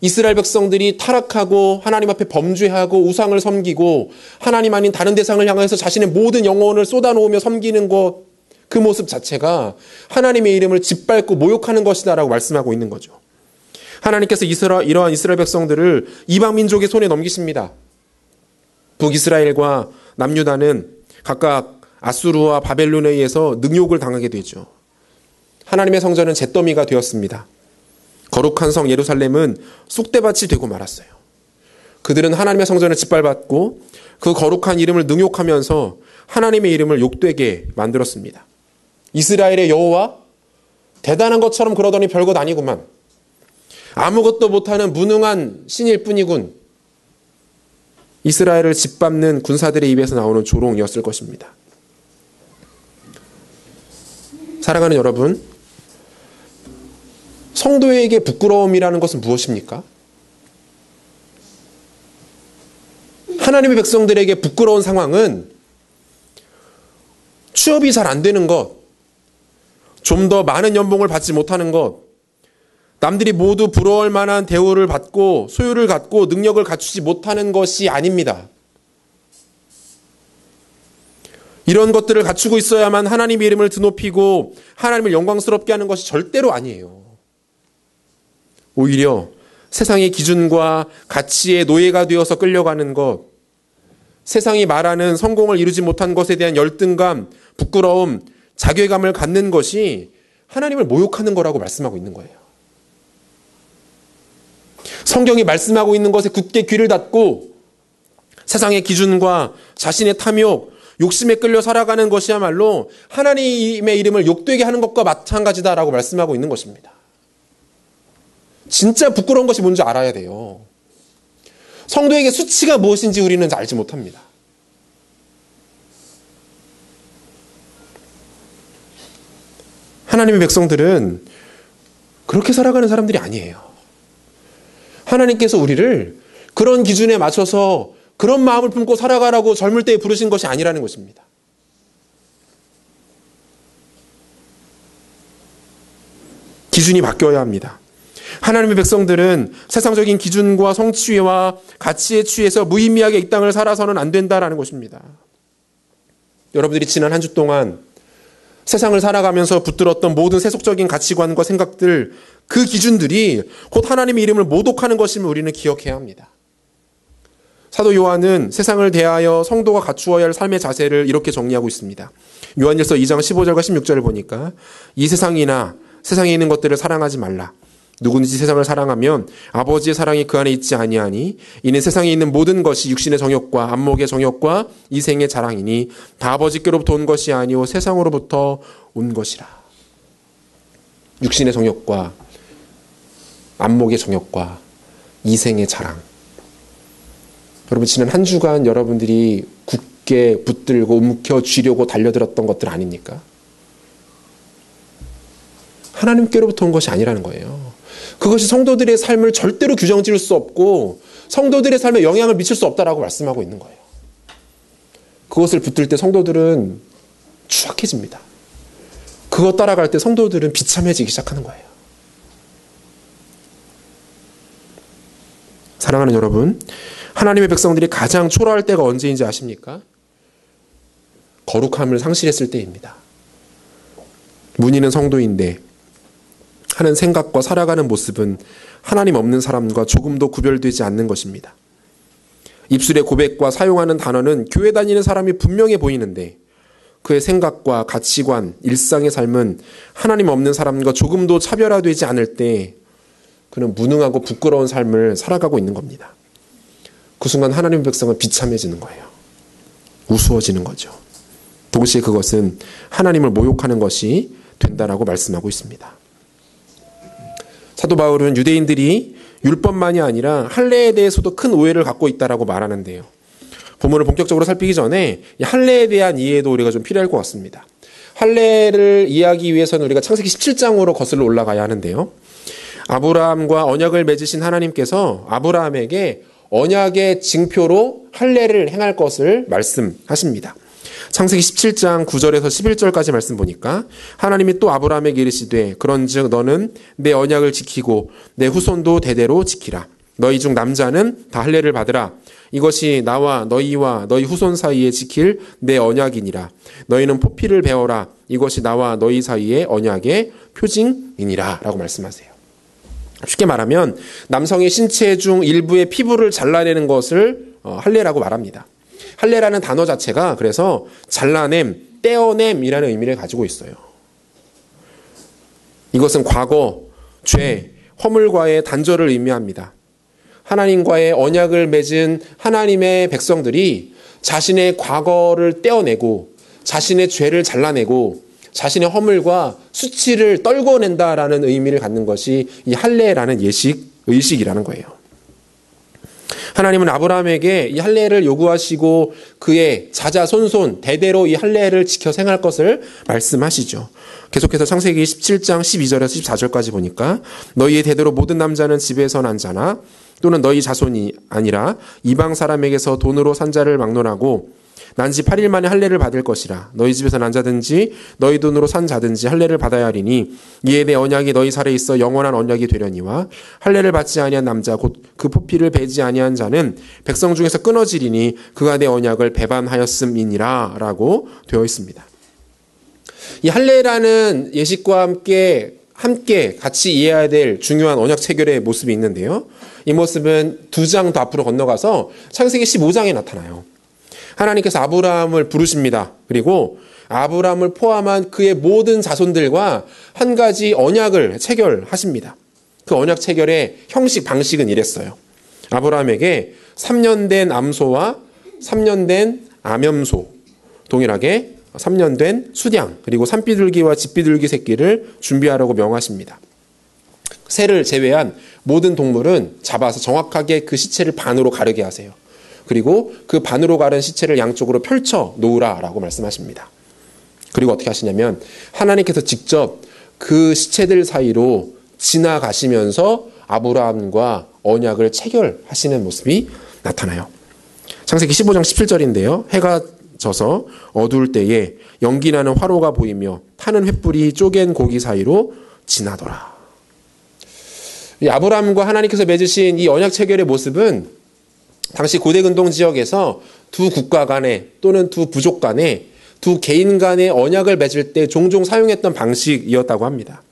이스라엘 백성들이 타락하고 하나님 앞에 범죄하고 우상을 섬기고 하나님 아닌 다른 대상을 향해서 자신의 모든 영혼을 쏟아놓으며 섬기는 것, 그 모습 자체가 하나님의 이름을 짓밟고 모욕하는 것이다라고 말씀하고 있는 거죠. 하나님께서 이러한 이스라엘 백성들을 이방 민족의 손에 넘기십니다. 북이스라엘과 남유다는 각각 아수르와 바벨론에 의해서 능욕을 당하게 되죠. 하나님의 성전은 잿더미가 되었습니다. 거룩한 성 예루살렘은 쑥대밭이 되고 말았어요. 그들은 하나님의 성전을 짓밟았고 그 거룩한 이름을 능욕하면서 하나님의 이름을 욕되게 만들었습니다. 이스라엘의 여호와 대단한 것처럼 그러더니 별것 아니구만. 아무것도 못하는 무능한 신일 뿐이군. 이스라엘을 짓밟는 군사들의 입에서 나오는 조롱이었을 것입니다. 사랑하는 여러분, 성도에게 부끄러움이라는 것은 무엇입니까? 하나님의 백성들에게 부끄러운 상황은 취업이 잘 안 되는 것, 좀 더 많은 연봉을 받지 못하는 것, 남들이 모두 부러워할 만한 대우를 받고 소유를 갖고 능력을 갖추지 못하는 것이 아닙니다. 이런 것들을 갖추고 있어야만 하나님의 이름을 드높이고 하나님을 영광스럽게 하는 것이 절대로 아니에요. 오히려 세상의 기준과 가치의 노예가 되어서 끌려가는 것, 세상이 말하는 성공을 이루지 못한 것에 대한 열등감, 부끄러움, 자괴감을 갖는 것이 하나님을 모욕하는 거라고 말씀하고 있는 거예요. 성경이 말씀하고 있는 것에 굳게 귀를 닫고 세상의 기준과 자신의 탐욕, 욕심에 끌려 살아가는 것이야말로 하나님의 이름을 욕되게 하는 것과 마찬가지다라고 말씀하고 있는 것입니다. 진짜 부끄러운 것이 뭔지 알아야 돼요. 성도에게 수치가 무엇인지 우리는 알지 못합니다. 하나님의 백성들은 그렇게 살아가는 사람들이 아니에요. 하나님께서 우리를 그런 기준에 맞춰서 그런 마음을 품고 살아가라고 젊을 때에 부르신 것이 아니라는 것입니다. 기준이 바뀌어야 합니다. 하나님의 백성들은 세상적인 기준과 성취와 가치에 취해서 무의미하게 이 땅을 살아서는 안 된다라는 것입니다. 여러분들이 지난 한 주 동안 세상을 살아가면서 붙들었던 모든 세속적인 가치관과 생각들, 그 기준들이 곧 하나님의 이름을 모독하는 것임을 우리는 기억해야 합니다. 사도 요한은 세상을 대하여 성도가 갖추어야 할 삶의 자세를 이렇게 정리하고 있습니다. 요한일서 2장 15절과 16절을 보니까 이 세상이나 세상에 있는 것들을 사랑하지 말라. 누구든지 세상을 사랑하면 아버지의 사랑이 그 안에 있지 아니하니 이는 세상에 있는 모든 것이 육신의 정욕과 안목의 정욕과 이생의 자랑이니 다 아버지께로부터 온 것이 아니오 세상으로부터 온 것이라. 육신의 정욕과 안목의 정욕과 이생의 자랑. 여러분, 지난 한 주간 여러분들이 굳게 붙들고 움켜쥐려고 달려들었던 것들 아닙니까? 하나님께로부터 온 것이 아니라는 거예요. 그것이 성도들의 삶을 절대로 규정 지을 수 없고 성도들의 삶에 영향을 미칠 수 없다라고 말씀하고 있는 거예요. 그것을 붙들 때 성도들은 추악해집니다. 그것 따라갈 때 성도들은 비참해지기 시작하는 거예요. 사랑하는 여러분, 하나님의 백성들이 가장 초라할 때가 언제인지 아십니까? 거룩함을 상실했을 때입니다. 문의는 성도인데 하는 생각과 살아가는 모습은 하나님 없는 사람과 조금도 구별되지 않는 것입니다. 입술의 고백과 사용하는 단어는 교회 다니는 사람이 분명해 보이는데 그의 생각과 가치관, 일상의 삶은 하나님 없는 사람과 조금도 차별화되지 않을 때 그는 무능하고 부끄러운 삶을 살아가고 있는 겁니다. 그 순간 하나님의 백성은 비참해지는 거예요. 우스워지는 거죠. 동시에 그것은 하나님을 모욕하는 것이 된다라고 말씀하고 있습니다. 사도 바울은 유대인들이 율법만이 아니라 할례에 대해서도 큰 오해를 갖고 있다라고 말하는데요. 본문을 본격적으로 살피기 전에 이 할례에 대한 이해도 우리가 좀 필요할 것 같습니다. 할례를 이해하기 위해서는 우리가 창세기 17장으로 거슬러 올라가야 하는데요. 아브라함과 언약을 맺으신 하나님께서 아브라함에게 언약의 징표로 할례를 행할 것을 말씀하십니다. 창세기 17장 9절에서 11절까지 말씀 보니까 하나님이 또 아브라함에게 이르시되 그런즉 너는 내 언약을 지키고 내 후손도 대대로 지키라. 너희 중 남자는 다 할례를 받으라. 이것이 나와 너희와 너희 후손 사이에 지킬 내 언약이니라. 너희는 포피를 베어라. 이것이 나와 너희 사이의 언약의 표징이니라 라고 말씀하세요. 쉽게 말하면 남성의 신체 중 일부의 피부를 잘라내는 것을 할례라고 말합니다. 할례라는 단어 자체가 그래서 잘라냄, 떼어냄이라는 의미를 가지고 있어요. 이것은 과거, 죄, 허물과의 단절을 의미합니다. 하나님과의 언약을 맺은 하나님의 백성들이 자신의 과거를 떼어내고 자신의 죄를 잘라내고 자신의 허물과 수치를 떨궈낸다라는 의미를 갖는 것이 이 할례라는 의식이라는 거예요. 하나님은 아브라함에게 이 할례를 요구하시고 그의 자자손손 대대로 이 할례를 지켜 행할 것을 말씀하시죠. 계속해서 창세기 17장 12절에서 14절까지 보니까 너희의 대대로 모든 남자는 집에서 난 자나 또는 너희 자손이 아니라 이방 사람에게서 돈으로 산 자를 막론하고 난 지 8일 만에 할례를 받을 것이라. 너희 집에서 난 자든지 너희 돈으로 산 자든지 할례를 받아야 하리니 이에 내 언약이 너희 살에 있어 영원한 언약이 되려니와 할례를 받지 아니한 남자 곧 그 포피를 베지 아니한 자는 백성 중에서 끊어지리니 그가 내 언약을 배반하였음이니라 라고 되어 있습니다. 이 할례라는 예식과 함께 같이 이해해야 될 중요한 언약 체결의 모습이 있는데요. 이 모습은 2장 더 앞으로 건너가서 창세기 15장에 나타나요. 하나님께서 아브라함을 부르십니다. 그리고 아브라함을 포함한 그의 모든 자손들과 한 가지 언약을 체결하십니다. 그 언약 체결의 형식, 방식은 이랬어요. 아브라함에게 3년 된 암소와 3년 된 암염소, 동일하게 3년 된 수량, 그리고 산비둘기와 집비둘기 새끼를 준비하라고 명하십니다. 새를 제외한 모든 동물은 잡아서 정확하게 그 시체를 반으로 가르게 하세요. 그리고 그 반으로 가른 시체를 양쪽으로 펼쳐 놓으라라고 말씀하십니다. 그리고 어떻게 하시냐면 하나님께서 직접 그 시체들 사이로 지나가시면서 아브라함과 언약을 체결하시는 모습이 나타나요. 창세기 15장 17절인데요. 해가 져서 어두울 때에 연기나는 화로가 보이며 타는 횃불이 쪼갠 고기 사이로 지나더라. 이 아브라함과 하나님께서 맺으신 이 언약 체결의 모습은 당시 고대 근동 지역에서 두 국가 간에 또는 두 부족 간에 두 개인 간의 언약을 맺을 때 종종 사용했던 방식이었다고 합니다.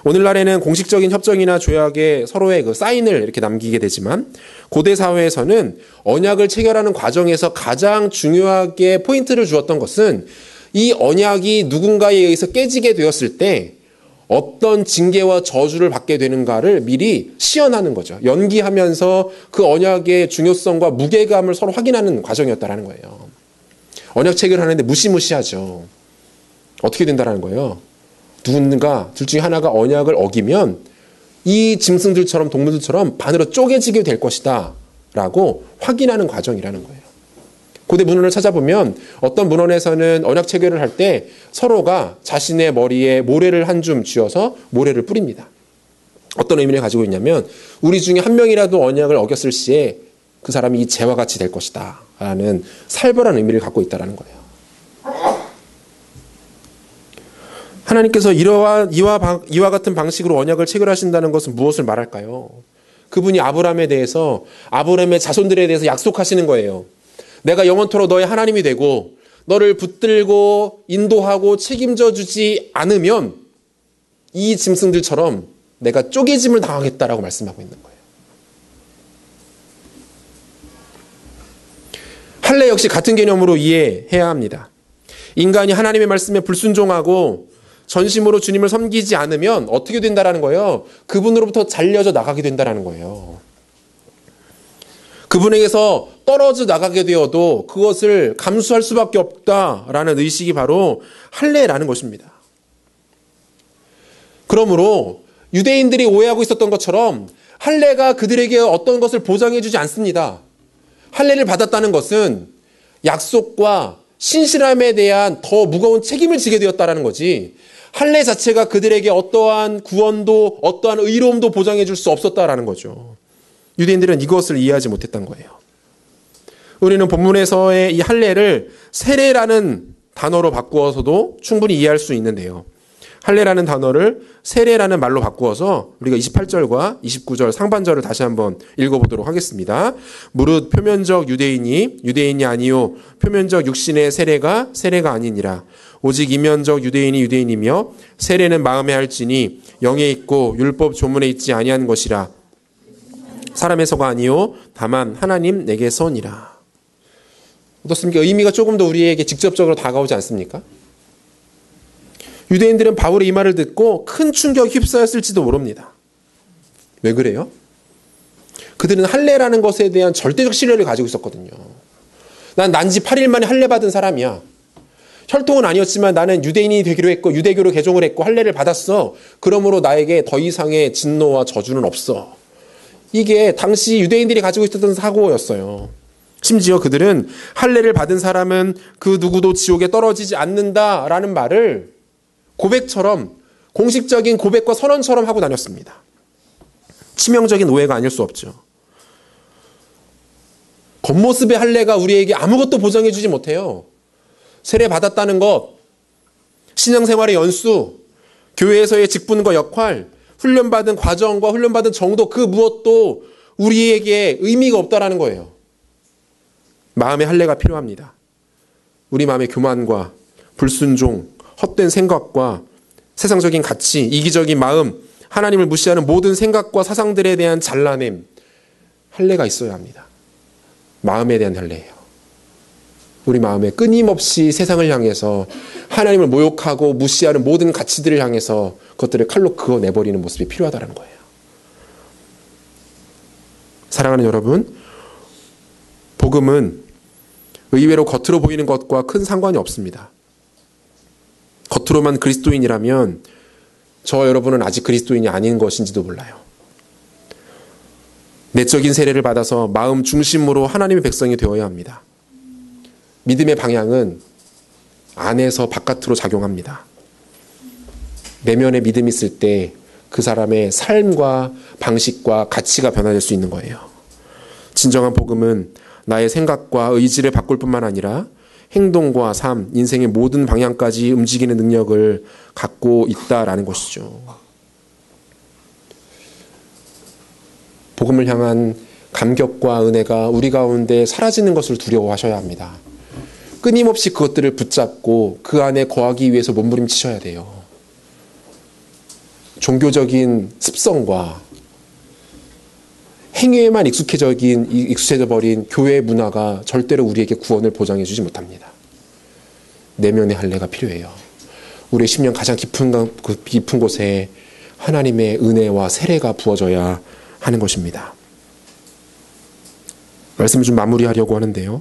오늘날에는 공식적인 협정이나 조약에 서로의 그 사인을 이렇게 남기게 되지만 고대 사회에서는 언약을 체결하는 과정에서 가장 중요하게 포인트를 주었던 것은 이 언약이 누군가에 의해서 깨지게 되었을 때 어떤 징계와 저주를 받게 되는가를 미리 시연하는 거죠. 연기하면서 그 언약의 중요성과 무게감을 서로 확인하는 과정이었다라는 거예요. 언약 체결하는데 무시무시하죠. 어떻게 된다라는 거예요. 누군가 둘 중에 하나가 언약을 어기면 이 짐승들처럼 동물들처럼 반으로 쪼개지게 될 것이다 라고 확인하는 과정이라는 거예요. 고대 문헌을 찾아보면 어떤 문헌에서는 언약 체결을 할 때 서로가 자신의 머리에 모래를 한 줌 쥐어서 모래를 뿌립니다. 어떤 의미를 가지고 있냐면 우리 중에 한 명이라도 언약을 어겼을 시에 그 사람이 이 재와 같이 될 것이다 라는 살벌한 의미를 갖고 있다는 거예요. 하나님께서 이와 같은 방식으로 언약을 체결하신다는 것은 무엇을 말할까요? 그분이 아브라함에 대해서 아브라함의 자손들에 대해서 약속하시는 거예요. 내가 영원토록 너의 하나님이 되고 너를 붙들고 인도하고 책임져 주지 않으면 이 짐승들처럼 내가 쪼개짐을 당하겠다라고 말씀하고 있는 거예요. 할례 역시 같은 개념으로 이해해야 합니다. 인간이 하나님의 말씀에 불순종하고 전심으로 주님을 섬기지 않으면 어떻게 된다라는 거예요? 그분으로부터 잘려져 나가게 된다라는 거예요. 그분에게서 떨어져 나가게 되어도 그것을 감수할 수밖에 없다라는 의식이 바로 할례라는 것입니다. 그러므로 유대인들이 오해하고 있었던 것처럼 할례가 그들에게 어떤 것을 보장해 주지 않습니다. 할례를 받았다는 것은 약속과 신실함에 대한 더 무거운 책임을 지게 되었다는 거지 할례 자체가 그들에게 어떠한 구원도 어떠한 의로움도 보장해 줄 수 없었다라는 거죠. 유대인들은 이것을 이해하지 못했던 거예요. 우리는 본문에서의 이 할례를 세례라는 단어로 바꾸어서도 충분히 이해할 수 있는데요. 할례라는 단어를 세례라는 말로 바꾸어서 우리가 28절과 29절 상반절을 다시 한번 읽어보도록 하겠습니다. 무릇 표면적 유대인이 아니요 표면적 육신의 세례가 아니니라. 오직 이면적 유대인이 유대인이며 세례는 마음에 할지니 영에 있고 율법 조문에 있지 아니한 것이라. 사람에서가 아니요 다만 하나님 내게서니라. 어떻습니까? 의미가 조금 더 우리에게 직접적으로 다가오지 않습니까? 유대인들은 바울의 이 말을 듣고 큰 충격에 휩싸였을지도 모릅니다. 왜 그래요? 그들은 할례라는 것에 대한 절대적 신뢰를 가지고 있었거든요. 난 난지 8일 만에 할례 받은 사람이야. 혈통은 아니었지만 나는 유대인이 되기로 했고 유대교로 개종을 했고 할례를 받았어. 그러므로 나에게 더 이상의 진노와 저주는 없어. 이게 당시 유대인들이 가지고 있었던 사고였어요. 심지어 그들은 할례를 받은 사람은 그 누구도 지옥에 떨어지지 않는다라는 말을 고백처럼 공식적인 고백과 선언처럼 하고 다녔습니다. 치명적인 오해가 아닐 수 없죠. 겉모습의 할례가 우리에게 아무것도 보장해 주지 못해요. 세례 받았다는 것, 신앙생활의 연수, 교회에서의 직분과 역할, 훈련받은 과정과 훈련받은 정도 그 무엇도 우리에게 의미가 없다라는 거예요. 마음의 할례가 필요합니다. 우리 마음의 교만과 불순종, 헛된 생각과 세상적인 가치, 이기적인 마음, 하나님을 무시하는 모든 생각과 사상들에 대한 잘라냄, 할례가 있어야 합니다. 마음에 대한 할례예요. 우리 마음에 끊임없이 세상을 향해서 하나님을 모욕하고 무시하는 모든 가치들을 향해서 그것들을 칼로 그어내버리는 모습이 필요하다는 거예요. 사랑하는 여러분, 복음은 의외로 겉으로 보이는 것과 큰 상관이 없습니다. 겉으로만 그리스도인이라면 저와 여러분은 아직 그리스도인이 아닌 것인지도 몰라요. 내적인 세례를 받아서 마음 중심으로 하나님의 백성이 되어야 합니다. 믿음의 방향은 안에서 바깥으로 작용합니다. 내면에 믿음이 있을 때 그 사람의 삶과 방식과 가치가 변화될 수 있는 거예요. 진정한 복음은 나의 생각과 의지를 바꿀 뿐만 아니라 행동과 삶, 인생의 모든 방향까지 움직이는 능력을 갖고 있다라는 것이죠. 복음을 향한 감격과 은혜가 우리 가운데 사라지는 것을 두려워하셔야 합니다. 끊임없이 그것들을 붙잡고 그 안에 거하기 위해서 몸부림치셔야 돼요. 종교적인 습성과 행위에만 익숙해져 버린 교회 문화가 절대로 우리에게 구원을 보장해 주지 못합니다. 내면의 할례가 필요해요. 우리의 심령 가장 깊은 곳에 하나님의 은혜와 세례가 부어져야 하는 것입니다. 말씀을 좀 마무리하려고 하는데요.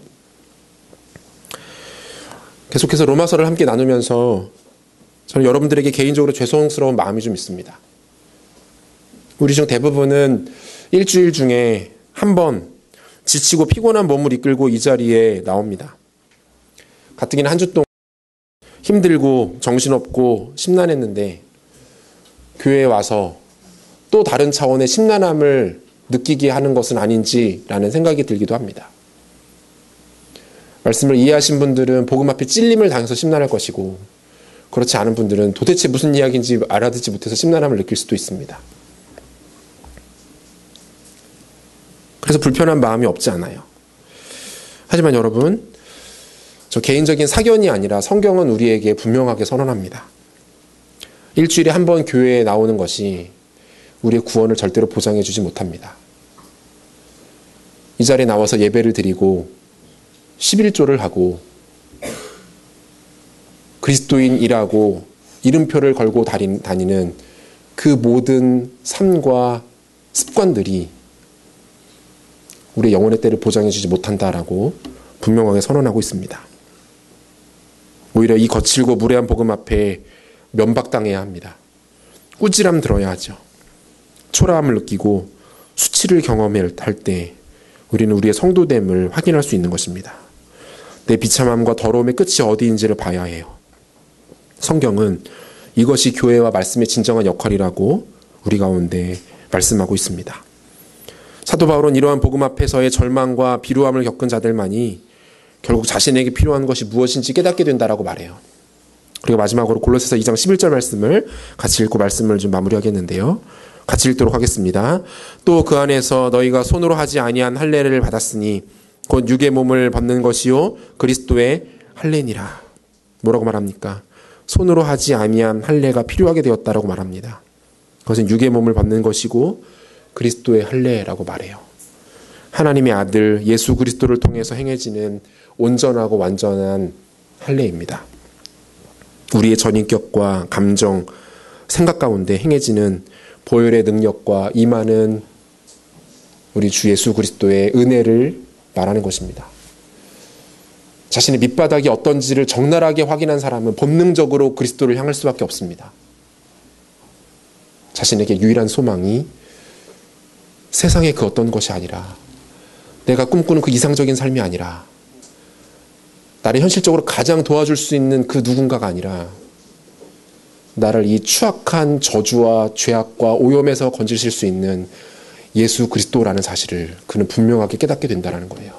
계속해서 로마서를 함께 나누면서 저는 여러분들에게 개인적으로 죄송스러운 마음이 좀 있습니다. 우리 중 대부분은 일주일 중에 한 번 지치고 피곤한 몸을 이끌고 이 자리에 나옵니다. 가뜩이나 한 주 동안 힘들고 정신없고 심란했는데 교회에 와서 또 다른 차원의 심란함을 느끼게 하는 것은 아닌지라는 생각이 들기도 합니다. 말씀을 이해하신 분들은 복음 앞에 찔림을 당해서 심란할 것이고 그렇지 않은 분들은 도대체 무슨 이야기인지 알아듣지 못해서 심란함을 느낄 수도 있습니다. 그래서 불편한 마음이 없지 않아요. 하지만 여러분, 저 개인적인 사견이 아니라 성경은 우리에게 분명하게 선언합니다. 일주일에 한 번 교회에 나오는 것이 우리의 구원을 절대로 보장해 주지 못합니다. 이 자리에 나와서 예배를 드리고 11조를 하고 그리스도인이라고 이름표를 걸고 다니는 그 모든 삶과 습관들이 우리의 영혼의 때를 보장해 주지 못한다라고 분명하게 선언하고 있습니다. 오히려 이 거칠고 무례한 복음 앞에 면박당해야 합니다. 꾸지람 들어야 하죠. 초라함을 느끼고 수치를 경험할 때 우리는 우리의 성도됨을 확인할 수 있는 것입니다. 내 비참함과 더러움의 끝이 어디인지를 봐야 해요. 성경은 이것이 교회와 말씀의 진정한 역할이라고 우리 가운데 말씀하고 있습니다. 사도 바울은 이러한 복음 앞에서의 절망과 비루함을 겪은 자들만이 결국 자신에게 필요한 것이 무엇인지 깨닫게 된다라고 말해요. 그리고 마지막으로 골로새서 2장 11절 말씀을 같이 읽고 말씀을 좀 마무리하겠는데요. 같이 읽도록 하겠습니다. 또 그 안에서 너희가 손으로 하지 아니한 할례를 받았으니 곧 육의 몸을 벗는 것이요 그리스도의 할례니라. 뭐라고 말합니까? 손으로 하지 아니한 할례가 필요하게 되었다라고 말합니다. 그것은 육의 몸을 벗는 것이고 그리스도의 할례라고 말해요. 하나님의 아들 예수 그리스도를 통해서 행해지는 온전하고 완전한 할례입니다. 우리의 전인격과 감정, 생각 가운데 행해지는 보혈의 능력과 임하는 우리 주 예수 그리스도의 은혜를 말하는 것입니다. 자신의 밑바닥이 어떤지를 적나라하게 확인한 사람은 본능적으로 그리스도를 향할 수밖에 없습니다. 자신에게 유일한 소망이 세상의 그 어떤 것이 아니라, 내가 꿈꾸는 그 이상적인 삶이 아니라, 나를 현실적으로 가장 도와줄 수 있는 그 누군가가 아니라, 나를 이 추악한 저주와 죄악과 오염에서 건지실 수 있는 예수 그리스도라는 사실을 그는 분명하게 깨닫게 된다는 거예요.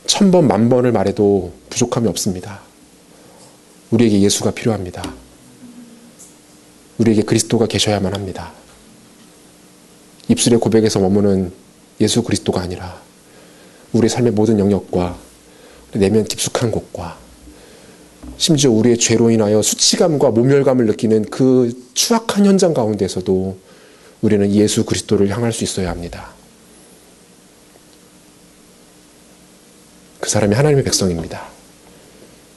1000번, 10,000번을 말해도 부족함이 없습니다. 우리에게 예수가 필요합니다. 우리에게 그리스도가 계셔야만 합니다. 입술의 고백에서 머무는 예수 그리스도가 아니라 우리의 삶의 모든 영역과 내면 깊숙한 곳과 심지어 우리의 죄로 인하여 수치감과 모멸감을 느끼는 그 추악한 현장 가운데서도 우리는 예수 그리스도를 향할 수 있어야 합니다. 그 사람이 하나님의 백성입니다.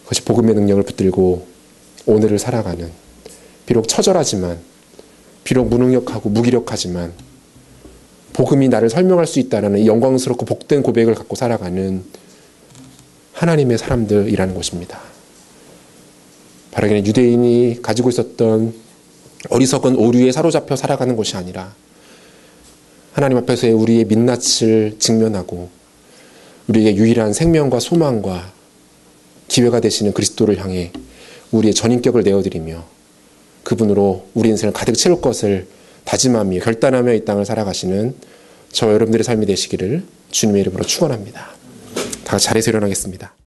그것이 복음의 능력을 붙들고 오늘을 살아가는, 비록 처절하지만, 비록 무능력하고 무기력하지만 복음이 나를 설명할 수 있다는 이 영광스럽고 복된 고백을 갖고 살아가는 하나님의 사람들이라는 것입니다. 바로 그냥 유대인이 가지고 있었던 어리석은 오류에 사로잡혀 살아가는 것이 아니라 하나님 앞에서의 우리의 민낯을 직면하고 우리에게 유일한 생명과 소망과 기회가 되시는 그리스도를 향해 우리의 전인격을 내어드리며 그분으로 우리 인생을 가득 채울 것을 다짐하며 결단하며 이 땅을 살아가시는 저와 여러분들의 삶이 되시기를 주님의 이름으로 축원합니다. 다 같이 자리에서 일어나겠습니다.